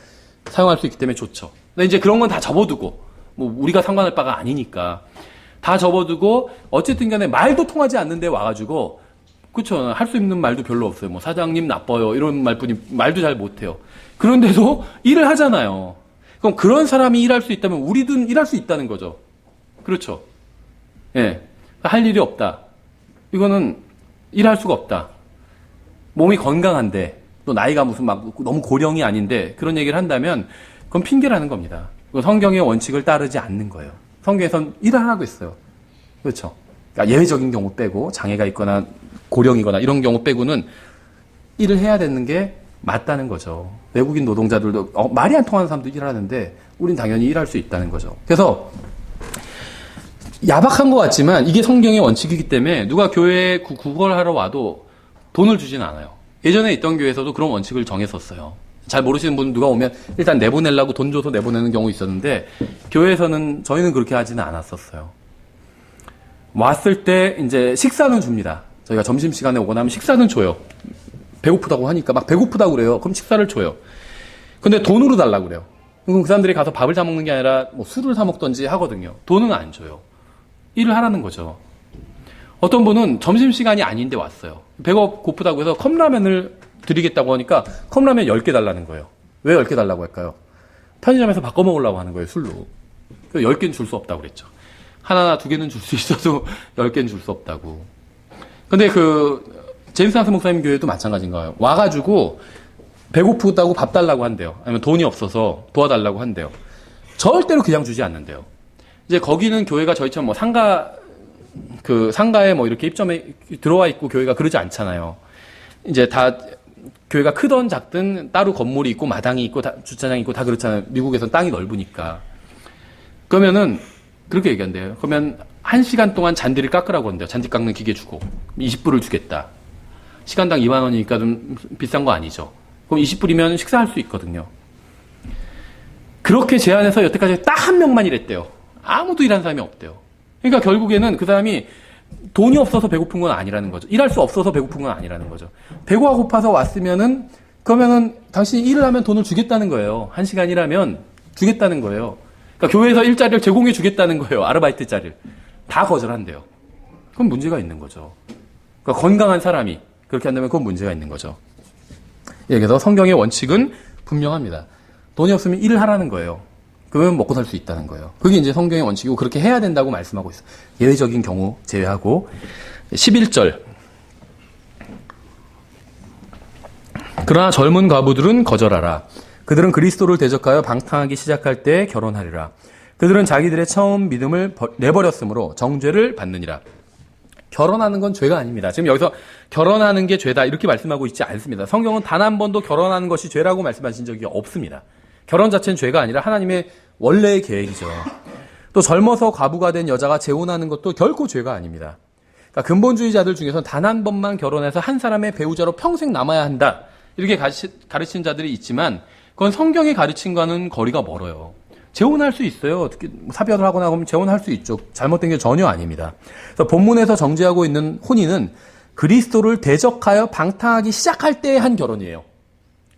사용할 수 있기 때문에 좋죠. 근데 이제 그런 건 다 접어두고 뭐 우리가 상관할 바가 아니니까 다 접어두고 어쨌든 간에 말도 통하지 않는데 와가지고 그쵸. 할 수 있는 말도 별로 없어요. 뭐 사장님 나빠요. 이런 말뿐이 말도 잘 못해요. 그런데도 일을 하잖아요. 그럼 그런 사람이 일할 수 있다면 우리도 일할 수 있다는 거죠. 그렇죠. 예. 할 일이 없다. 이거는 일할 수가 없다. 몸이 건강한데 또 나이가 무슨 막 너무 고령이 아닌데 그런 얘기를 한다면 그건 핑계라는 겁니다. 성경의 원칙을 따르지 않는 거예요. 성경에선 일을 하라고 했어요. 그렇죠. 그러니까 예외적인 경우 빼고 장애가 있거나 고령이거나 이런 경우 빼고는 일을 해야 되는 게 맞다는 거죠. 외국인 노동자들도 말이 안 통하는 사람도 일하는데 우린 당연히 일할 수 있다는 거죠. 그래서 야박한 것 같지만 이게 성경의 원칙이기 때문에 누가 교회에 구걸을 하러 와도 돈을 주진 않아요. 예전에 있던 교회에서도 그런 원칙을 정했었어요. 잘 모르시는 분 누가 오면 일단 내보내려고 돈 줘서 내보내는 경우 있었는데 교회에서는 저희는 그렇게 하지는 않았었어요. 왔을 때 이제 식사는 줍니다. 저희가 점심시간에 오거나 하면 식사는 줘요. 배고프다고 하니까 막 배고프다고 그래요. 그럼 식사를 줘요. 근데 돈으로 달라고 그래요. 그럼 그 사람들이 가서 밥을 사 먹는 게 아니라 뭐 술을 사 먹던지 하거든요. 돈은 안 줘요. 일을 하라는 거죠. 어떤 분은 점심시간이 아닌데 왔어요. 배가 고프다고 해서 컵라면을 드리겠다고 하니까 컵라면 10개 달라는 거예요. 왜 10개 달라고 할까요? 편의점에서 바꿔 먹으려고 하는 거예요, 술로. 10개는 줄 수 없다고 그랬죠. 하나나 두 개는 줄 수 있어도 10개는 줄 수 없다고. 근데 제임스 한스 목사님 교회도 마찬가지인 거예요. 와가지고 배고프다고 밥 달라고 한대요. 아니면 돈이 없어서 도와달라고 한대요. 절대로 그냥 주지 않는데요. 이제 거기는 교회가 저희처럼 뭐 상가에 뭐 이렇게 입점에 들어와 있고 교회가 그러지 않잖아요. 이제 다 교회가 크던 작든 따로 건물이 있고 마당이 있고 주차장이 있고 다 그렇잖아요. 미국에선 땅이 넓으니까. 그러면은 그렇게 얘기한대요. 그러면 1시간 동안 잔디를 깎으라고 한대요. 잔디 깎는 기계 주고 20불을 주겠다. 시간당 2만 원이니까 좀 비싼 거 아니죠. 그럼 20불이면 식사할 수 있거든요. 그렇게 제안해서 여태까지 딱 한 명만 일했대요. 아무도 일하는 사람이 없대요. 그러니까 결국에는 그 사람이 돈이 없어서 배고픈 건 아니라는 거죠. 일할 수 없어서 배고픈 건 아니라는 거죠. 배가 고파서 왔으면은 그러면은 당신이 일을 하면 돈을 주겠다는 거예요. 1시간 일하면 주겠다는 거예요. 그러니까 교회에서 일자리를 제공해 주겠다는 거예요. 아르바이트 자리를. 다 거절한대요. 그건 문제가 있는 거죠. 그러니까 건강한 사람이 그렇게 한다면 그건 문제가 있는 거죠. 예, 그래서 성경의 원칙은 분명합니다. 돈이 없으면 일을 하라는 거예요. 그러면 먹고 살 수 있다는 거예요. 그게 이제 성경의 원칙이고 그렇게 해야 된다고 말씀하고 있어요. 예외적인 경우 제외하고 11절 그러나 젊은 과부들은 거절하라. 그들은 그리스도를 대적하여 방탕하기 시작할 때 결혼하리라. 그들은 자기들의 처음 믿음을 내버렸으므로 정죄를 받느니라. 결혼하는 건 죄가 아닙니다. 지금 여기서 결혼하는 게 죄다 이렇게 말씀하고 있지 않습니다. 성경은 단 한 번도 결혼하는 것이 죄라고 말씀하신 적이 없습니다. 결혼 자체는 죄가 아니라 하나님의 원래의 계획이죠. 또 젊어서 과부가 된 여자가 재혼하는 것도 결코 죄가 아닙니다. 그러니까 근본주의자들 중에서 단 한 번만 결혼해서 한 사람의 배우자로 평생 남아야 한다. 이렇게 가르치는 자들이 있지만 그건 성경의 가르침과는 거리가 멀어요. 재혼할 수 있어요. 특히 사별을 하거나 하면 재혼할 수 있죠. 잘못된 게 전혀 아닙니다. 그래서 본문에서 정죄하고 있는 혼인은 그리스도를 대적하여 방탕하기 시작할 때의 한 결혼이에요.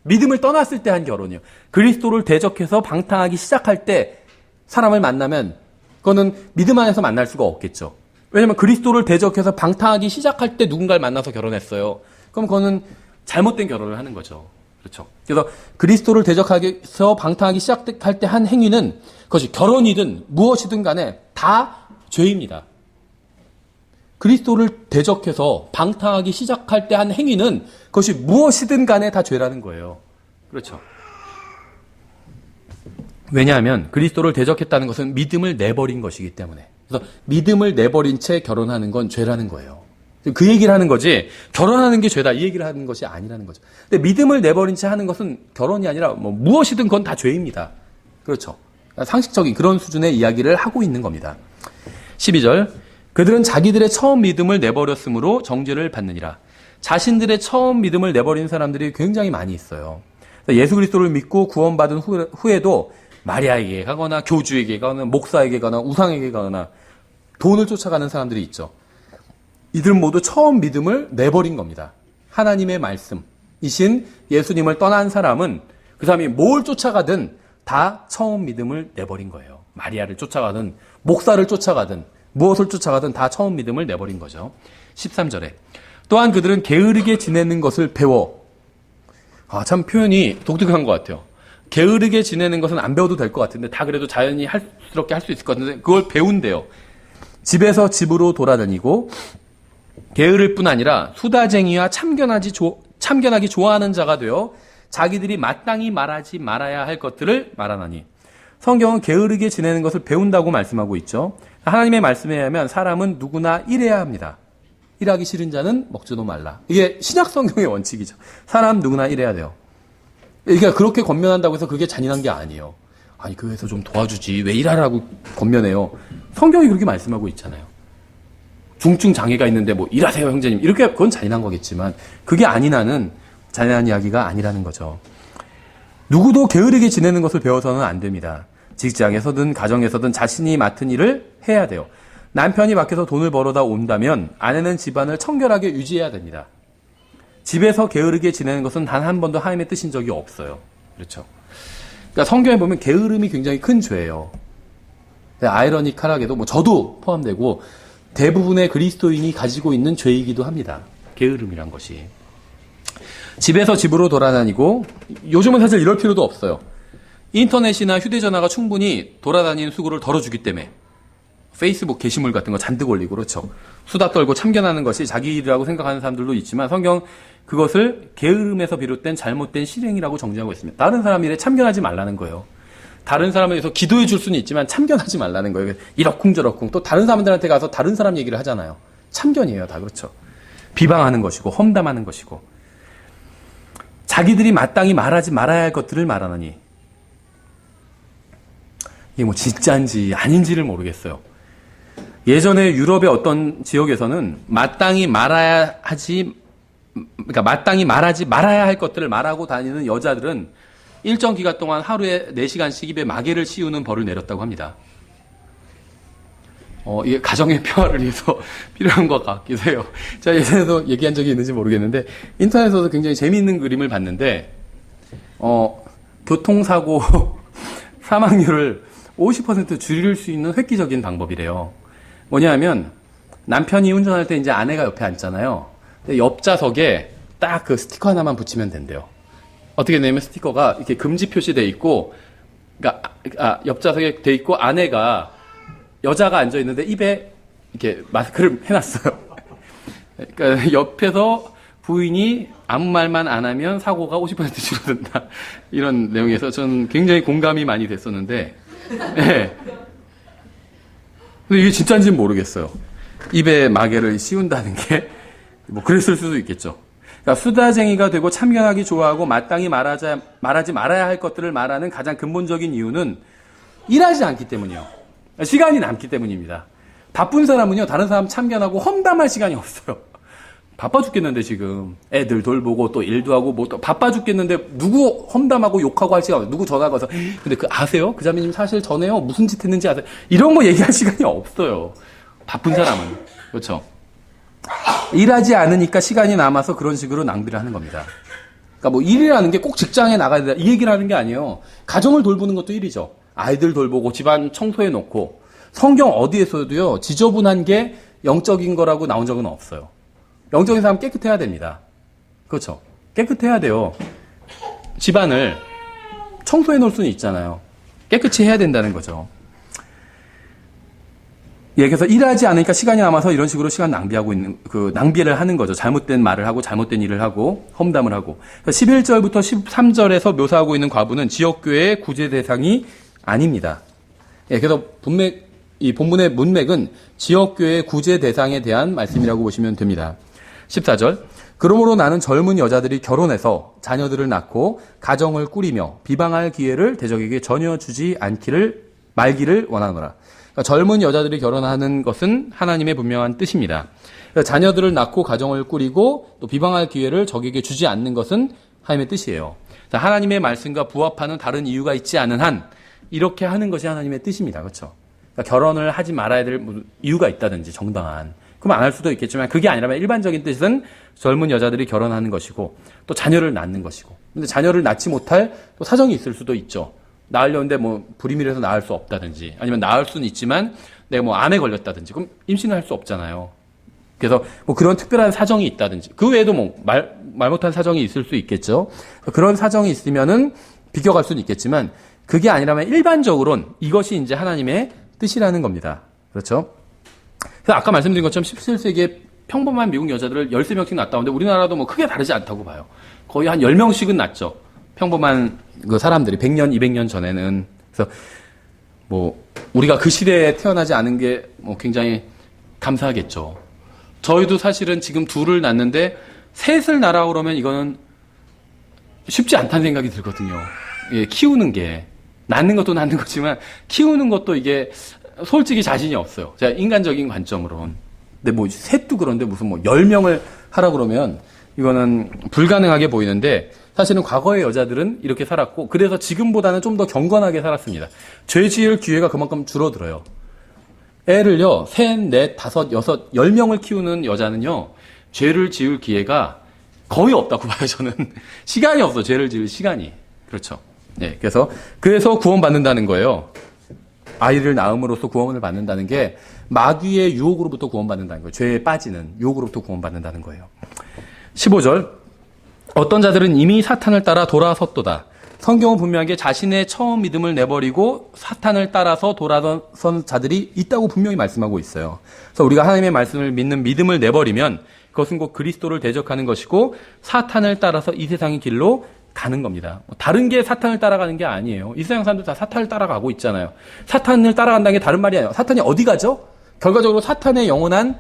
믿음을 떠났을 때 한 결혼이에요. 그리스도를 대적해서 방탕하기 시작할 때 사람을 만나면 그거는 믿음 안에서 만날 수가 없겠죠. 왜냐하면 그리스도를 대적해서 방탕하기 시작할 때 누군가를 만나서 결혼했어요. 그럼 그거는 잘못된 결혼을 하는 거죠. 그렇죠. 그래서 그리스도를 대적해서 방탕하기 시작할 때 한 행위는 그것이 결혼이든 무엇이든 간에 다 죄입니다. 그리스도를 대적해서 방탕하기 시작할 때 한 행위는 그것이 무엇이든 간에 다 죄라는 거예요. 그렇죠. 왜냐하면 그리스도를 대적했다는 것은 믿음을 내버린 것이기 때문에. 그래서 믿음을 내버린 채 결혼하는 건 죄라는 거예요. 그 얘기를 하는 거지 결혼하는 게 죄다 이 얘기를 하는 것이 아니라는 거죠. 근데 믿음을 내버린 채 하는 것은 결혼이 아니라 무엇이든 그건 다 죄입니다. 그렇죠. 상식적인 그런 수준의 이야기를 하고 있는 겁니다. 12절 그들은 자기들의 처음 믿음을 내버렸으므로 정죄를 받느니라. 자신들의 처음 믿음을 내버린 사람들이 굉장히 많이 있어요. 예수 그리스도를 믿고 구원받은 후에도 마리아에게 가거나 교주에게 가거나 목사에게 가거나 우상에게 가거나 돈을 쫓아가는 사람들이 있죠. 이들은 모두 처음 믿음을 내버린 겁니다. 하나님의 말씀이신 예수님을 떠난 사람은 그 사람이 뭘 쫓아가든 다 처음 믿음을 내버린 거예요. 마리아를 쫓아가든 목사를 쫓아가든 무엇을 쫓아가든 다 처음 믿음을 내버린 거죠. 13절에 또한 그들은 게으르게 지내는 것을 배워. 참 표현이 독특한 것 같아요. 게으르게 지내는 것은 안 배워도 될 것 같은데 다 그래도 자연스럽게 할 수 있을 것 같은데 그걸 배운대요. 집에서 집으로 돌아다니고 게으를 뿐 아니라 수다쟁이와 참견하기 좋아하는 자가 되어 자기들이 마땅히 말하지 말아야 할 것들을 말하나니. 성경은 게으르게 지내는 것을 배운다고 말씀하고 있죠. 하나님의 말씀에 의하면 사람은 누구나 일해야 합니다. 일하기 싫은 자는 먹지도 말라. 이게 신약 성경의 원칙이죠. 사람 누구나 일해야 돼요. 이게 그렇게 권면한다고 해서 그게 잔인한 게 아니에요. 아니 교회에서 좀 도와주지 왜 일하라고 권면해요. 성경이 그렇게 말씀하고 있잖아요. 중증 장애가 있는데 일하세요 형제님 이렇게 그건 잔인한 거겠지만 그게 아닌 한은 잔인한 이야기가 아니라는 거죠. 누구도 게으르게 지내는 것을 배워서는 안 됩니다. 직장에서든 가정에서든 자신이 맡은 일을 해야 돼요. 남편이 밖에서 돈을 벌어다 온다면 아내는 집안을 청결하게 유지해야 됩니다. 집에서 게으르게 지내는 것은 단 한 번도 하나님의 뜻인 적이 없어요. 그렇죠. 그러니까 성경에 보면 게으름이 굉장히 큰 죄예요. 아이러니컬하게도 저도 포함되고 대부분의 그리스도인이 가지고 있는 죄이기도 합니다. 게으름이란 것이. 집에서 집으로 돌아다니고 요즘은 사실 이럴 필요도 없어요. 인터넷이나 휴대전화가 충분히 돌아다니는 수고를 덜어주기 때문에 페이스북 게시물 같은 거 잔뜩 올리고 그렇죠. 수다 떨고 참견하는 것이 자기 일이라고 생각하는 사람들도 있지만 성경 그것을 게으름에서 비롯된 잘못된 실행이라고 정죄하고 있습니다. 다른 사람 일에 참견하지 말라는 거예요. 다른 사람에 대해서 기도해 줄 수는 있지만 참견하지 말라는 거예요. 이러쿵저러쿵 또 다른 사람들한테 가서 다른 사람 얘기를 하잖아요. 참견이에요. 다 그렇죠. 비방하는 것이고 험담하는 것이고 자기들이 마땅히 말하지 말아야 할 것들을 말하느니 이게 진짜인지 아닌지를 모르겠어요. 예전에 유럽의 어떤 지역에서는 마땅히 말하지 말아야 할 것들을 말하고 다니는 여자들은 일정 기간 동안 하루에 4시간씩 입에 마개를 씌우는 벌을 내렸다고 합니다. 이게 가정의 평화를 위해서 필요한 것 같기도 해요. 제가 예전에도 얘기한 적이 있는지 모르겠는데 인터넷에서 굉장히 재미있는 그림을 봤는데 교통사고 사망률을 50% 줄일 수 있는 획기적인 방법이래요. 뭐냐면 남편이 운전할 때 이제 아내가 옆에 앉잖아요. 근데 옆좌석에 딱 그 스티커 하나만 붙이면 된대요. 어떻게 되냐면 스티커가 이렇게 금지 표시돼 있고, 그러니까 옆좌석에 돼 있고 아내가 여자가 앉아 있는데 입에 이렇게 마스크를 해놨어요. 그러니까 옆에서 부인이 아무 말만 안 하면 사고가 50% 줄어든다. 이런 내용에서 저는 굉장히 공감이 많이 됐었는데, 네. 근데 이게 진짜인지는 모르겠어요. 입에 마개를 씌운다는 게, 뭐, 그랬을 수도 있겠죠. 그러니까 수다쟁이가 되고 참견하기 좋아하고 마땅히 말하지 말아야 할 것들을 말하는 가장 근본적인 이유는 일하지 않기 때문이요. 시간이 남기 때문입니다. 바쁜 사람은요, 다른 사람 참견하고 험담할 시간이 없어요. 바빠 죽겠는데 지금 애들 돌보고 또 일도 하고 뭐 또 바빠 죽겠는데 누구 험담하고 욕하고 할 시간, 누구 전화 가서 근데 그 아세요? 그 자매님 사실 전에요 무슨 짓 했는지 아세요? 이런 거 얘기할 시간이 없어요. 바쁜 사람은. 그렇죠? 일하지 않으니까 시간이 남아서 그런 식으로 낭비를 하는 겁니다. 그러니까 뭐 일이라는 게 꼭 직장에 나가야 된다 이 얘기를 하는 게 아니에요. 가정을 돌보는 것도 일이죠. 아이들 돌보고 집안 청소해 놓고 성경 어디에서도요 지저분한 게 영적인 거라고 나온 적은 없어요. 영적인 사람 깨끗해야 됩니다. 그렇죠? 깨끗해야 돼요. 집안을 청소해 놓을 수는 있잖아요. 깨끗이 해야 된다는 거죠. 예, 그래서 일하지 않으니까 시간이 남아서 이런 식으로 시간 낭비하고 있는, 낭비를 하는 거죠. 잘못된 말을 하고, 잘못된 일을 하고, 험담을 하고. 11절부터 13절에서 묘사하고 있는 과부는 지역교회의 구제 대상이 아닙니다. 예, 그래서 이 본문의 문맥은 지역교회의 구제 대상에 대한 말씀이라고 보시면 됩니다. 14절. 그러므로 나는 젊은 여자들이 결혼해서 자녀들을 낳고 가정을 꾸리며 비방할 기회를 대적에게 전혀 주지 말기를 원하노라. 그러니까 젊은 여자들이 결혼하는 것은 하나님의 분명한 뜻입니다. 그러니까 자녀들을 낳고 가정을 꾸리고 또 비방할 기회를 적에게 주지 않는 것은 하나님의 뜻이에요. 하나님의 말씀과 부합하는 다른 이유가 있지 않은 한 이렇게 하는 것이 하나님의 뜻입니다. 그렇죠? 그러니까 결혼을 하지 말아야 될 이유가 있다든지 정당한. 그럼 안 할 수도 있겠지만 그게 아니라면 일반적인 뜻은 젊은 여자들이 결혼하는 것이고 또 자녀를 낳는 것이고. 근데 자녀를 낳지 못할 또 사정이 있을 수도 있죠. 낳으려는데 뭐 불임이라서 낳을 수 없다든지 아니면 낳을 수는 있지만 내가 뭐 암에 걸렸다든지 그럼 임신을 할 수 없잖아요. 그래서 뭐 그런 특별한 사정이 있다든지 그 외에도 뭐 말 못한 사정이 있을 수 있겠죠. 그런 사정이 있으면은 비껴갈 수는 있겠지만 그게 아니라면 일반적으로는 이것이 이제 하나님의 뜻이라는 겁니다. 그렇죠? 그래서 아까 말씀드린 것처럼 17세기에 평범한 미국 여자들을 13명씩 낳았다는데 우리나라도 뭐 크게 다르지 않다고 봐요. 거의 한 10명씩은 낳죠. 평범한 그 사람들이 100년, 200년 전에는. 그래서 뭐 우리가 그 시대에 태어나지 않은 게 뭐 굉장히 감사하겠죠. 저희도 사실은 지금 둘을 낳는데 셋을 낳으라 그러면 이거는 쉽지 않다는 생각이 들거든요. 예, 키우는 게. 낳는 것도 낳는 거지만 키우는 것도 이게 솔직히 자신이 없어요. 제가 인간적인 관점으로는. 근데 뭐 셋도 그런데 무슨 뭐 10명을 하라 그러면 이거는 불가능하게 보이는데 사실은 과거의 여자들은 이렇게 살았고 그래서 지금보다는 좀 더 경건하게 살았습니다. 죄 지을 기회가 그만큼 줄어들어요. 애를요, 3, 4, 5, 6, 10명을 키우는 여자는요, 죄를 지을 기회가 거의 없다고 봐요, 저는. 시간이 없어, 죄를 지을 시간이. 그렇죠. 네, 그래서 구원받는다는 거예요. 아이를 낳음으로써 구원을 받는다는 게 마귀의 유혹으로부터 구원받는다는 거예요. 죄에 빠지는 유혹으로부터 구원받는다는 거예요. 15절. 어떤 자들은 이미 사탄을 따라 돌아섰도다. 성경은 분명하게 자신의 처음 믿음을 내버리고 사탄을 따라서 돌아선 자들이 있다고 분명히 말씀하고 있어요. 그래서 우리가 하나님의 말씀을 믿는 믿음을 내버리면 그것은 곧 그리스도를 대적하는 것이고 사탄을 따라서 이 세상의 길로 가는 겁니다. 다른 게 사탄을 따라가는 게 아니에요. 이 세상 사람들 다 사탄을 따라가고 있잖아요. 사탄을 따라간다는 게 다른 말이 아니에요. 사탄이 어디 가죠? 결과적으로 사탄의 영원한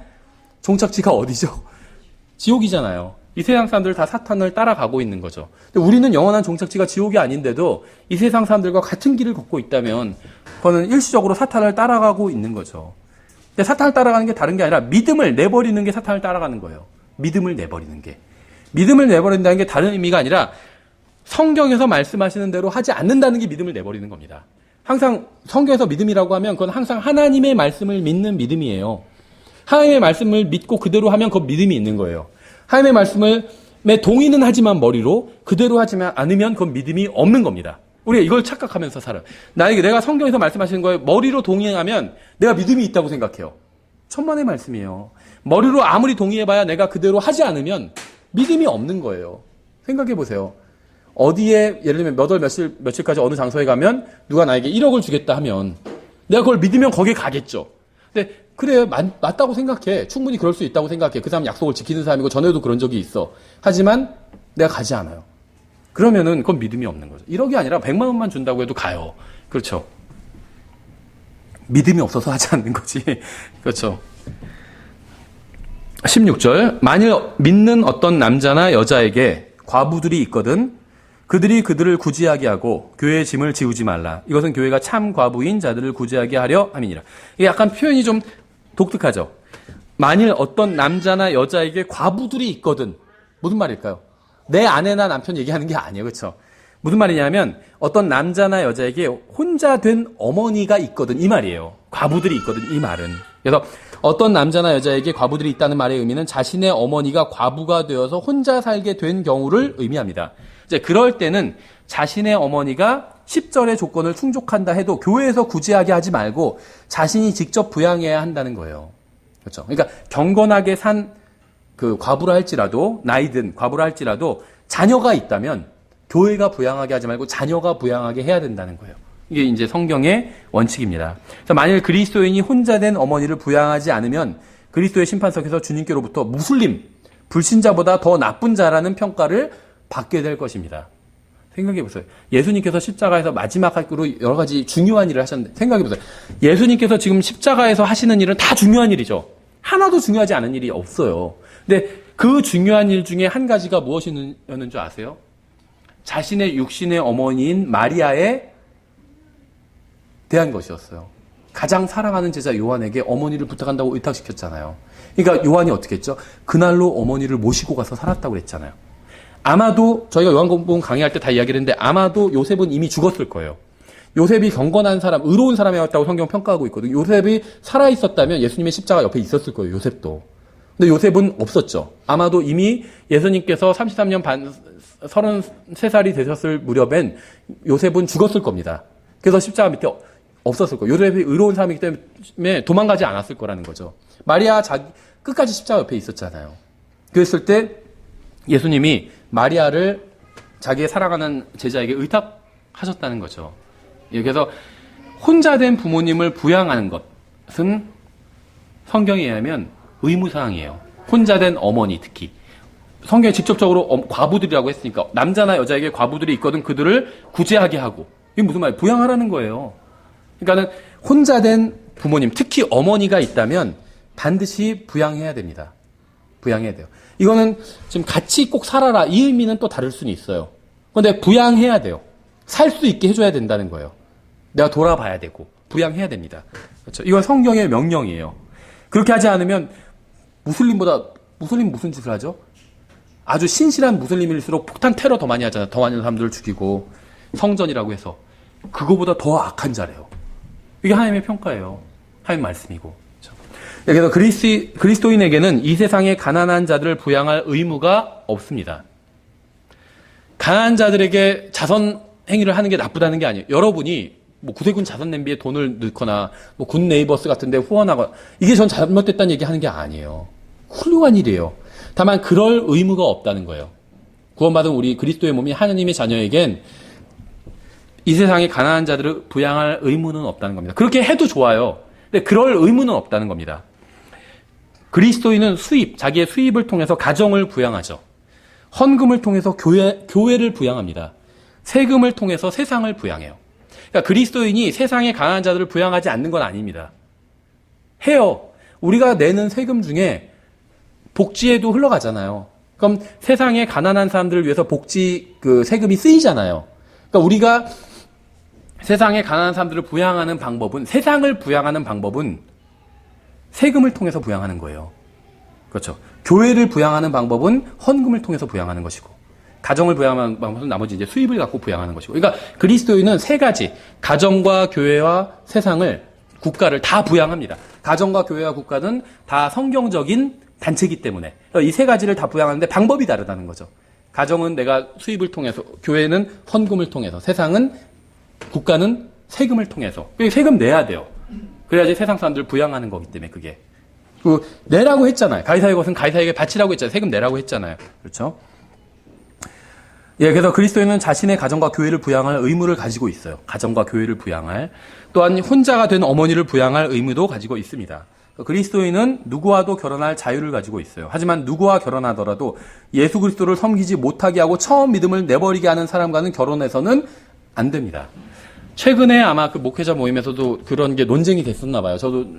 종착지가 어디죠? 지옥이잖아요. 이 세상 사람들 다 사탄을 따라가고 있는 거죠. 근데 우리는 영원한 종착지가 지옥이 아닌데도 이 세상 사람들과 같은 길을 걷고 있다면 그거는 일시적으로 사탄을 따라가고 있는 거죠. 근데 사탄을 따라가는 게 다른 게 아니라 믿음을 내버리는 게 사탄을 따라가는 거예요. 믿음을 내버리는 게. 믿음을 내버린다는 게 다른 의미가 아니라 성경에서 말씀하시는 대로 하지 않는다는 게 믿음을 내버리는 겁니다. 항상 성경에서 믿음이라고 하면 그건 항상 하나님의 말씀을 믿는 믿음이에요. 하나님의 말씀을 믿고 그대로 하면 그건 믿음이 있는 거예요. 하나님의 말씀에 동의는 하지만 머리로 그대로 하지 않으면 그건 믿음이 없는 겁니다. 우리가 이걸 착각하면서 살아요. 내가 성경에서 말씀하시는 거에 머리로 동의하면 내가 믿음이 있다고 생각해요. 천만의 말씀이에요. 머리로 아무리 동의해봐야 내가 그대로 하지 않으면 믿음이 없는 거예요. 생각해 보세요. 어디에 예를 들면 몇 월 며칠까지 어느 장소에 가면 누가 나에게 1억을 주겠다 하면 내가 그걸 믿으면 거기에 가겠죠. 근데 그래 맞다고 생각해. 충분히 그럴 수 있다고 생각해. 그 사람 약속을 지키는 사람이고 전에도 그런 적이 있어. 하지만 내가 가지 않아요. 그러면은 그건 믿음이 없는 거죠. 1억이 아니라 100만 원만 준다고 해도 가요. 그렇죠. 믿음이 없어서 하지 않는 거지. 그렇죠. 16절. 만일 믿는 어떤 남자나 여자에게 과부들이 있거든 그들이 그들을 구제하게 하고 교회의 짐을 지우지 말라. 이것은 교회가 참 과부인 자들을 구제하게 하려 함이니라. 이게 약간 표현이 좀 독특하죠. 만일 어떤 남자나 여자에게 과부들이 있거든. 무슨 말일까요? 내 아내나 남편 얘기하는 게 아니에요. 그렇죠? 무슨 말이냐면 어떤 남자나 여자에게 혼자 된 어머니가 있거든. 이 말이에요. 과부들이 있거든. 이 말은. 그래서 어떤 남자나 여자에게 과부들이 있다는 말의 의미는 자신의 어머니가 과부가 되어서 혼자 살게 된 경우를 의미합니다. 이제 그럴 때는 자신의 어머니가 10절의 조건을 충족한다 해도 교회에서 구제하게 하지 말고 자신이 직접 부양해야 한다는 거예요. 그렇죠? 그러니까 경건하게 산 그 과부라 할지라도 나이든 과부라 할지라도 자녀가 있다면 교회가 부양하게 하지 말고 자녀가 부양하게 해야 된다는 거예요. 이게 이제 성경의 원칙입니다. 그래서 만일 그리스도인이 혼자 된 어머니를 부양하지 않으면 그리스도의 심판석에서 주님께로부터 무슬림, 불신자보다 더 나쁜 자라는 평가를 받게 될 것입니다. 생각해 보세요. 예수님께서 십자가에서 마지막으로 여러 가지 중요한 일을 하셨는데 생각해 보세요. 예수님께서 지금 십자가에서 하시는 일은 다 중요한 일이죠. 하나도 중요하지 않은 일이 없어요. 근데 그 중요한 일 중에 한 가지가 무엇이었는 줄 아세요? 자신의 육신의 어머니인 마리아에 대한 것이었어요. 가장 사랑하는 제자 요한에게 어머니를 부탁한다고 의탁시켰잖아요. 그러니까 요한이 어떻게 했죠? 그날로 어머니를 모시고 가서 살았다고 그랬잖아요. 아마도 저희가 요한복음 강의할 때 다 이야기를 했는데 아마도 요셉은 이미 죽었을 거예요. 요셉이 경건한 사람, 의로운 사람이었다고 성경 평가하고 있거든요. 요셉이 살아있었다면 예수님의 십자가 옆에 있었을 거예요. 요셉도. 근데 요셉은 없었죠. 아마도 이미 예수님께서 33년 반, 33살이 되셨을 무렵엔 요셉은 죽었을 겁니다. 그래서 십자가 밑에 없었을 거예요. 요셉이 의로운 사람이기 때문에 도망가지 않았을 거라는 거죠. 마리아 끝까지 십자가 옆에 있었잖아요. 그랬을 때 예수님이 마리아를 자기의 사랑하는 제자에게 의탁하셨다는 거죠. 그래서 혼자 된 부모님을 부양하는 것은 성경에 의하면 의무사항이에요. 혼자 된 어머니 특히. 성경에 직접적으로 과부들이라고 했으니까 남자나 여자에게 과부들이 있거든 그들을 구제하게 하고. 이게 무슨 말이에요? 부양하라는 거예요. 그러니까는 혼자 된 부모님, 특히 어머니가 있다면 반드시 부양해야 됩니다. 부양해야 돼요. 이거는 지금 같이 꼭 살아라 이 의미는 또 다를 수는 있어요. 그런데 부양해야 돼요. 살 수 있게 해줘야 된다는 거예요. 내가 돌아봐야 되고 부양해야 됩니다. 그렇죠? 이건 성경의 명령이에요. 그렇게 하지 않으면 무슬림 무슨 짓을 하죠? 아주 신실한 무슬림일수록 폭탄 테러 더 많이 하잖아요. 더 많은 사람들을 죽이고 성전이라고 해서 그거보다 더 악한 자래요. 이게 하나님의 평가예요. 하나님 말씀이고. 그래서 그리스도인에게는 이 세상의 가난한 자들을 부양할 의무가 없습니다. 가난한 자들에게 자선 행위를 하는 게 나쁘다는 게 아니에요. 여러분이 뭐 구세군 자선 냄비에 돈을 넣거나 뭐 굿네이버스 같은 데 후원하거나 이게 전 잘못됐다는 얘기 하는 게 아니에요. 훌륭한 일이에요. 다만 그럴 의무가 없다는 거예요. 구원받은 우리 그리스도의 몸인 하나님의 자녀에겐 이 세상의 가난한 자들을 부양할 의무는 없다는 겁니다. 그렇게 해도 좋아요. 근데 그럴 의무는 없다는 겁니다. 그리스도인은 자기의 수입을 통해서 가정을 부양하죠. 헌금을 통해서 교회를 부양합니다. 세금을 통해서 세상을 부양해요. 그러니까 그리스도인이 세상의 가난한 자들을 부양하지 않는 건 아닙니다. 해요. 우리가 내는 세금 중에 복지에도 흘러가잖아요. 그럼 세상의 가난한 사람들을 위해서 복지 세금이 쓰이잖아요. 그러니까 우리가 세상의 가난한 사람들을 부양하는 방법은 세상을 부양하는 방법은 세금을 통해서 부양하는 거예요. 그렇죠. 교회를 부양하는 방법은 헌금을 통해서 부양하는 것이고 가정을 부양하는 방법은 나머지 이제 수입을 갖고 부양하는 것이고. 그러니까 그리스도인은 세 가지 가정과 교회와 세상을 국가를 다 부양합니다. 가정과 교회와 국가는 다 성경적인 단체이기 때문에 이 세 가지를 다 부양하는데 방법이 다르다는 거죠. 가정은 내가 수입을 통해서, 교회는 헌금을 통해서, 세상은 국가는 세금을 통해서. 세금 내야 돼요. 그래야지 세상 사람들을 부양하는 거기 때문에 그게. 내라고 했잖아요. 가이사의 것은 가이사에게 바치라고 했잖아요. 세금 내라고 했잖아요. 그렇죠? 예, 그래서 그리스도인은 자신의 가정과 교회를 부양할 의무를 가지고 있어요. 가정과 교회를 부양할. 또한 혼자가 된 어머니를 부양할 의무도 가지고 있습니다. 그리스도인은 누구와도 결혼할 자유를 가지고 있어요. 하지만 누구와 결혼하더라도 예수 그리스도를 섬기지 못하게 하고 처음 믿음을 내버리게 하는 사람과는 결혼해서는 안 됩니다. 최근에 아마 그 목회자 모임에서도 그런 게 논쟁이 됐었나 봐요.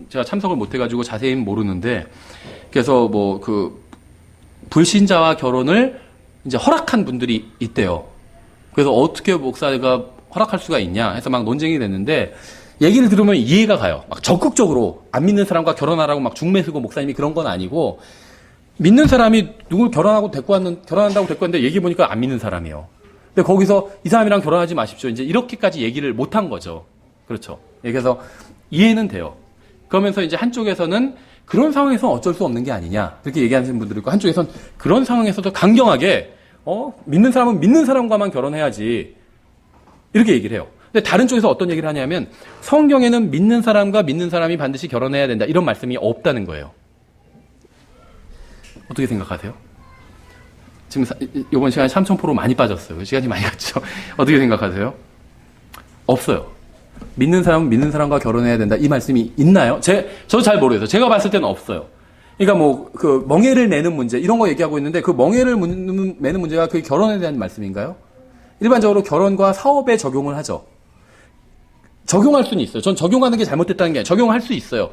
제가 참석을 못 해가지고 자세히는 모르는데, 그래서 뭐 그 불신자와 결혼을 이제 허락한 분들이 있대요. 그래서 어떻게 목사가 허락할 수가 있냐 해서 막 논쟁이 됐는데, 얘기를 들으면 이해가 가요. 막 적극적으로 안 믿는 사람과 결혼하라고 막 중매쓰고 목사님이 그런 건 아니고, 믿는 사람이 누굴 결혼한다고 데리고 왔는데 얘기해 보니까 안 믿는 사람이에요. 근데 거기서 이 사람이랑 결혼하지 마십시오. 이제 이렇게까지 얘기를 못 한 거죠. 그렇죠. 그래서 이해는 돼요. 그러면서 이제 한쪽에서는 그런 상황에서 어쩔 수 없는 게 아니냐 그렇게 얘기하는 분들이 있고, 한쪽에서는 그런 상황에서도 강경하게 믿는 사람은 믿는 사람과만 결혼해야지 이렇게 얘기를 해요. 근데 다른 쪽에서 어떤 얘기를 하냐면 성경에는 믿는 사람과 믿는 사람이 반드시 결혼해야 된다 이런 말씀이 없다는 거예요. 어떻게 생각하세요? 지금 이번 시간에 3,000% 많이 빠졌어요. 시간이 많이 갔죠. 어떻게 생각하세요? 없어요. 믿는 사람은 믿는 사람과 결혼해야 된다 이 말씀이 있나요? 저 잘 모르겠어요. 제가 봤을 때는 없어요. 그러니까 뭐 그 멍해를 매는 문제 이런 거 얘기하고 있는데, 그 멍해를 매는 문제가 그 결혼에 대한 말씀인가요? 일반적으로 결혼과 사업에 적용을 하죠. 적용할 수는 있어요. 전 적용하는 게 잘못됐다는 게 아니라 적용할 수 있어요.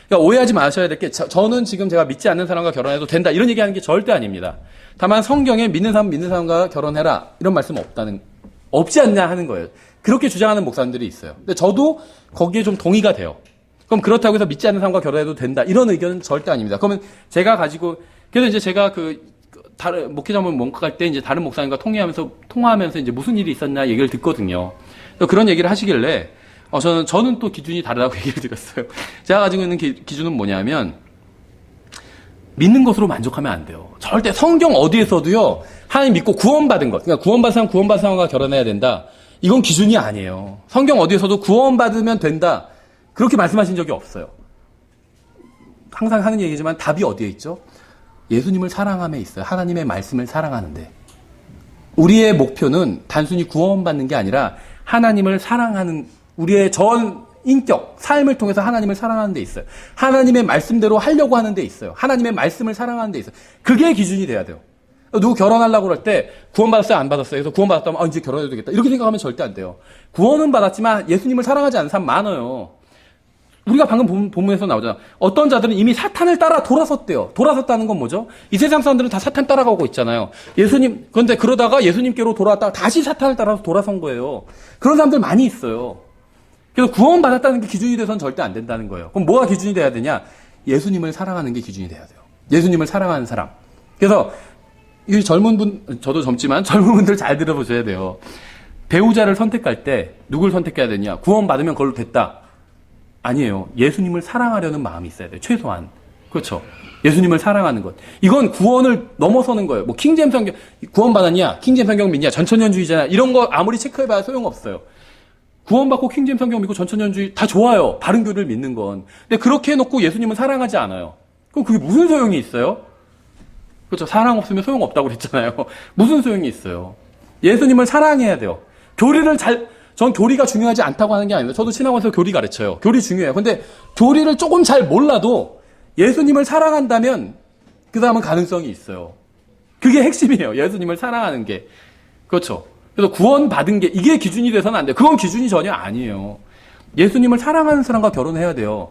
그러니까 오해하지 마셔야 될 게, 저는 지금 제가 믿지 않는 사람과 결혼해도 된다 이런 얘기하는 게 절대 아닙니다. 다만 성경에 믿는 사람과 결혼해라 이런 말씀은 없지 않냐 하는 거예요. 그렇게 주장하는 목사님들이 있어요. 근데 저도 거기에 좀 동의가 돼요. 그럼 그렇다고 해서 믿지 않는 사람과 결혼해도 된다 이런 의견은 절대 아닙니다. 그러면 제가 가지고, 그래서 이제 제가 다른 목회자 모임 원각 때 이제 다른 목사님과 통화하면서 이제 무슨 일이 있었냐 얘기를 듣거든요. 그런 얘기를 하시길래 저는 또 기준이 다르다고 얘기를 드렸어요. 제가 가지고 있는 기준은 뭐냐면, 믿는 것으로 만족하면 안 돼요. 절대 성경 어디에서도요, 하나님 믿고 구원받은 것, 그러니까 구원받은 사람과 결혼해야 된다. 이건 기준이 아니에요. 성경 어디에서도 구원받으면 된다. 그렇게 말씀하신 적이 없어요. 항상 하는 얘기지만 답이 어디에 있죠? 예수님을 사랑함에 있어요. 하나님의 말씀을 사랑하는데. 우리의 목표는 단순히 구원받는 게 아니라 하나님을 사랑하는, 우리의 전 인격, 삶을 통해서 하나님을 사랑하는 데 있어요. 하나님의 말씀대로 하려고 하는 데 있어요. 하나님의 말씀을 사랑하는 데 있어요. 그게 기준이 돼야 돼요. 누구 결혼하려고 그럴 때 구원받았어요? 안 받았어요? 그래서 구원받았다면 이제 결혼해도 되겠다. 이렇게 생각하면 절대 안 돼요. 구원은 받았지만 예수님을 사랑하지 않는 사람 많아요. 우리가 방금 본문에서 나오잖아. 어떤 자들은 이미 사탄을 따라 돌아섰대요. 돌아섰다는 건 뭐죠? 이 세상 사람들은 다 사탄 따라가고 있잖아요. 그런데 그러다가 예수님께로 돌아왔다가 다시 사탄을 따라서 돌아선 거예요. 그런 사람들 많이 있어요. 그래서 구원받았다는 게 기준이 돼서는 절대 안 된다는 거예요. 그럼 뭐가 기준이 돼야 되냐? 예수님을 사랑하는 게 기준이 돼야 돼요. 예수님을 사랑하는 사람. 그래서 이 저도 젊지만 젊은 분들 잘 들어보셔야 돼요. 배우자를 선택할 때 누굴 선택해야 되냐? 구원받으면 그걸로 됐다. 아니에요. 예수님을 사랑하려는 마음이 있어야 돼요. 최소한. 그렇죠. 예수님을 사랑하는 것. 이건 구원을 넘어서는 거예요. 뭐 킹제임스 성경 구원받았냐? 킹제임스 성경 믿냐? 전천년주의잖아. 이런 거 아무리 체크해봐야 소용없어요. 구원받고 킹제임스 성경 믿고 전천년주의 다 좋아요. 바른 교리를 믿는 건. 근데 그렇게 해놓고 예수님은 사랑하지 않아요. 그럼 그게 무슨 소용이 있어요? 그렇죠. 사랑 없으면 소용없다고 그랬잖아요. 무슨 소용이 있어요? 예수님을 사랑해야 돼요. 전 교리가 중요하지 않다고 하는 게 아닙니다. 저도 신학원에서 교리 가르쳐요. 교리 중요해요. 근데 교리를 조금 잘 몰라도 예수님을 사랑한다면 그 사람은 가능성이 있어요. 그게 핵심이에요. 예수님을 사랑하는 게. 그렇죠. 그래서 구원받은 게 이게 기준이 돼서는 안 돼요. 그건 기준이 전혀 아니에요. 예수님을 사랑하는 사람과 결혼해야 돼요.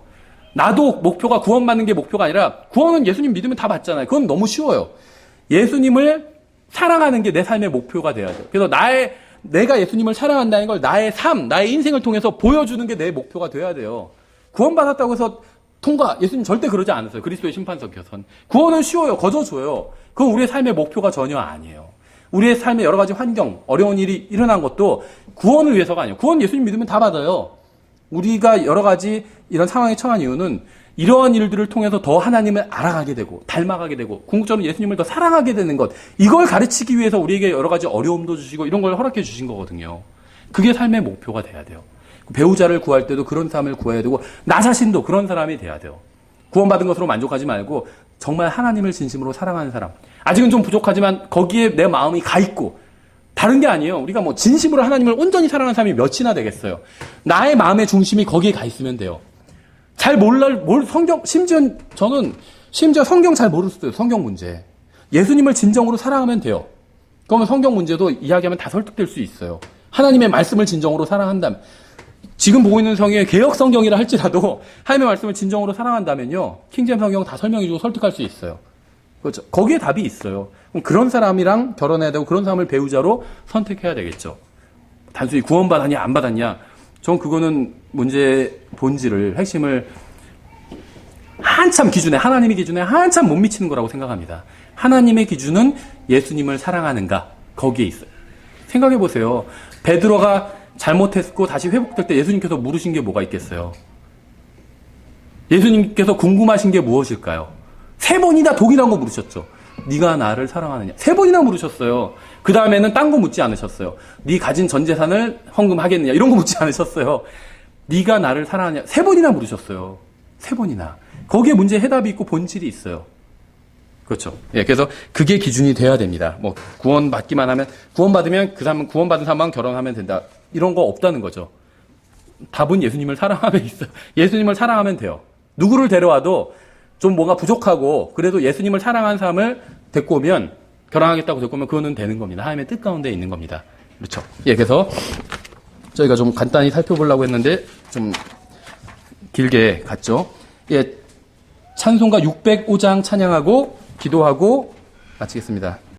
나도 목표가 구원받는 게 목표가 아니라, 구원은 예수님 믿으면 다 받잖아요. 그건 너무 쉬워요. 예수님을 사랑하는 게 내 삶의 목표가 돼야 돼요. 그래서 내가 예수님을 사랑한다는 걸 나의 삶, 나의 인생을 통해서 보여주는 게 내 목표가 돼야 돼요. 구원받았다고 해서 통과, 예수님 절대 그러지 않았어요. 그리스도의 심판석에선. 구원은 쉬워요. 거저줘요. 그건 우리의 삶의 목표가 전혀 아니에요. 우리의 삶에 여러 가지 환경, 어려운 일이 일어난 것도 구원을 위해서가 아니에요. 구원 예수님 믿으면 다 받아요. 우리가 여러 가지 이런 상황에 처한 이유는 이러한 일들을 통해서 더 하나님을 알아가게 되고 닮아가게 되고 궁극적으로 예수님을 더 사랑하게 되는 것, 이걸 가르치기 위해서 우리에게 여러 가지 어려움도 주시고 이런 걸 허락해 주신 거거든요. 그게 삶의 목표가 돼야 돼요. 배우자를 구할 때도 그런 사람을 구해야 되고 나 자신도 그런 사람이 돼야 돼요. 구원받은 것으로 만족하지 말고 정말 하나님을 진심으로 사랑하는 사람. 아직은 좀 부족하지만 거기에 내 마음이 가 있고, 다른 게 아니에요. 우리가 뭐 진심으로 하나님을 온전히 사랑하는 사람이 몇이나 되겠어요. 나의 마음의 중심이 거기에 가 있으면 돼요. 잘 심지어 성경 잘 모르겠어요. 성경 문제. 예수님을 진정으로 사랑하면 돼요. 그러면 성경 문제도 이야기하면 다 설득될 수 있어요. 하나님의 말씀을 진정으로 사랑한다면, 지금 보고 있는 성경이 개혁 성경이라 할지라도 하나님의 말씀을 진정으로 사랑한다면요, 킹제임 성경 다 설명해주고 설득할 수 있어요. 그렇죠. 거기에 답이 있어요. 그럼 그런 사람이랑 결혼해야 되고 그런 사람을 배우자로 선택해야 되겠죠. 단순히 구원받았냐 안 받았냐, 전 그거는 문제의 본질을, 핵심을 한참 기준에, 하나님의 기준에 한참 못 미치는 거라고 생각합니다. 하나님의 기준은 예수님을 사랑하는가, 거기에 있어요. 생각해 보세요. 베드로가 잘못했고 다시 회복될 때 예수님께서 물으신 게 뭐가 있겠어요? 예수님께서 궁금하신 게 무엇일까요? 3번이나 동일한 거 물으셨죠. 네가 나를 사랑하느냐. 3번이나 물으셨어요. 그 다음에는 딴 거 묻지 않으셨어요. 네 가진 전 재산을 헌금하겠느냐, 이런 거 묻지 않으셨어요. 네가 나를 사랑하느냐. 3번이나 물으셨어요. 3번이나. 거기에 문제의 해답이 있고 본질이 있어요. 그렇죠. 예, 그래서 그게 기준이 돼야 됩니다. 뭐 구원받기만 하면, 구원받으면 그 사람은, 구원받은 사람만 결혼하면 된다, 이런 거 없다는 거죠. 답은 예수님을 사랑하면 있어요. 예수님을 사랑하면 돼요. 누구를 데려와도 좀 뭔가 부족하고 그래도 예수님을 사랑하는 사람을 데리고 오면, 결혼하겠다고 데리고 오면 그거는 되는 겁니다. 하나님의 뜻 가운데 있는 겁니다. 그렇죠. 예, 그래서 저희가 좀 간단히 살펴보려고 했는데 좀 길게 갔죠. 예, 찬송가 605장 찬양하고 기도하고 마치겠습니다.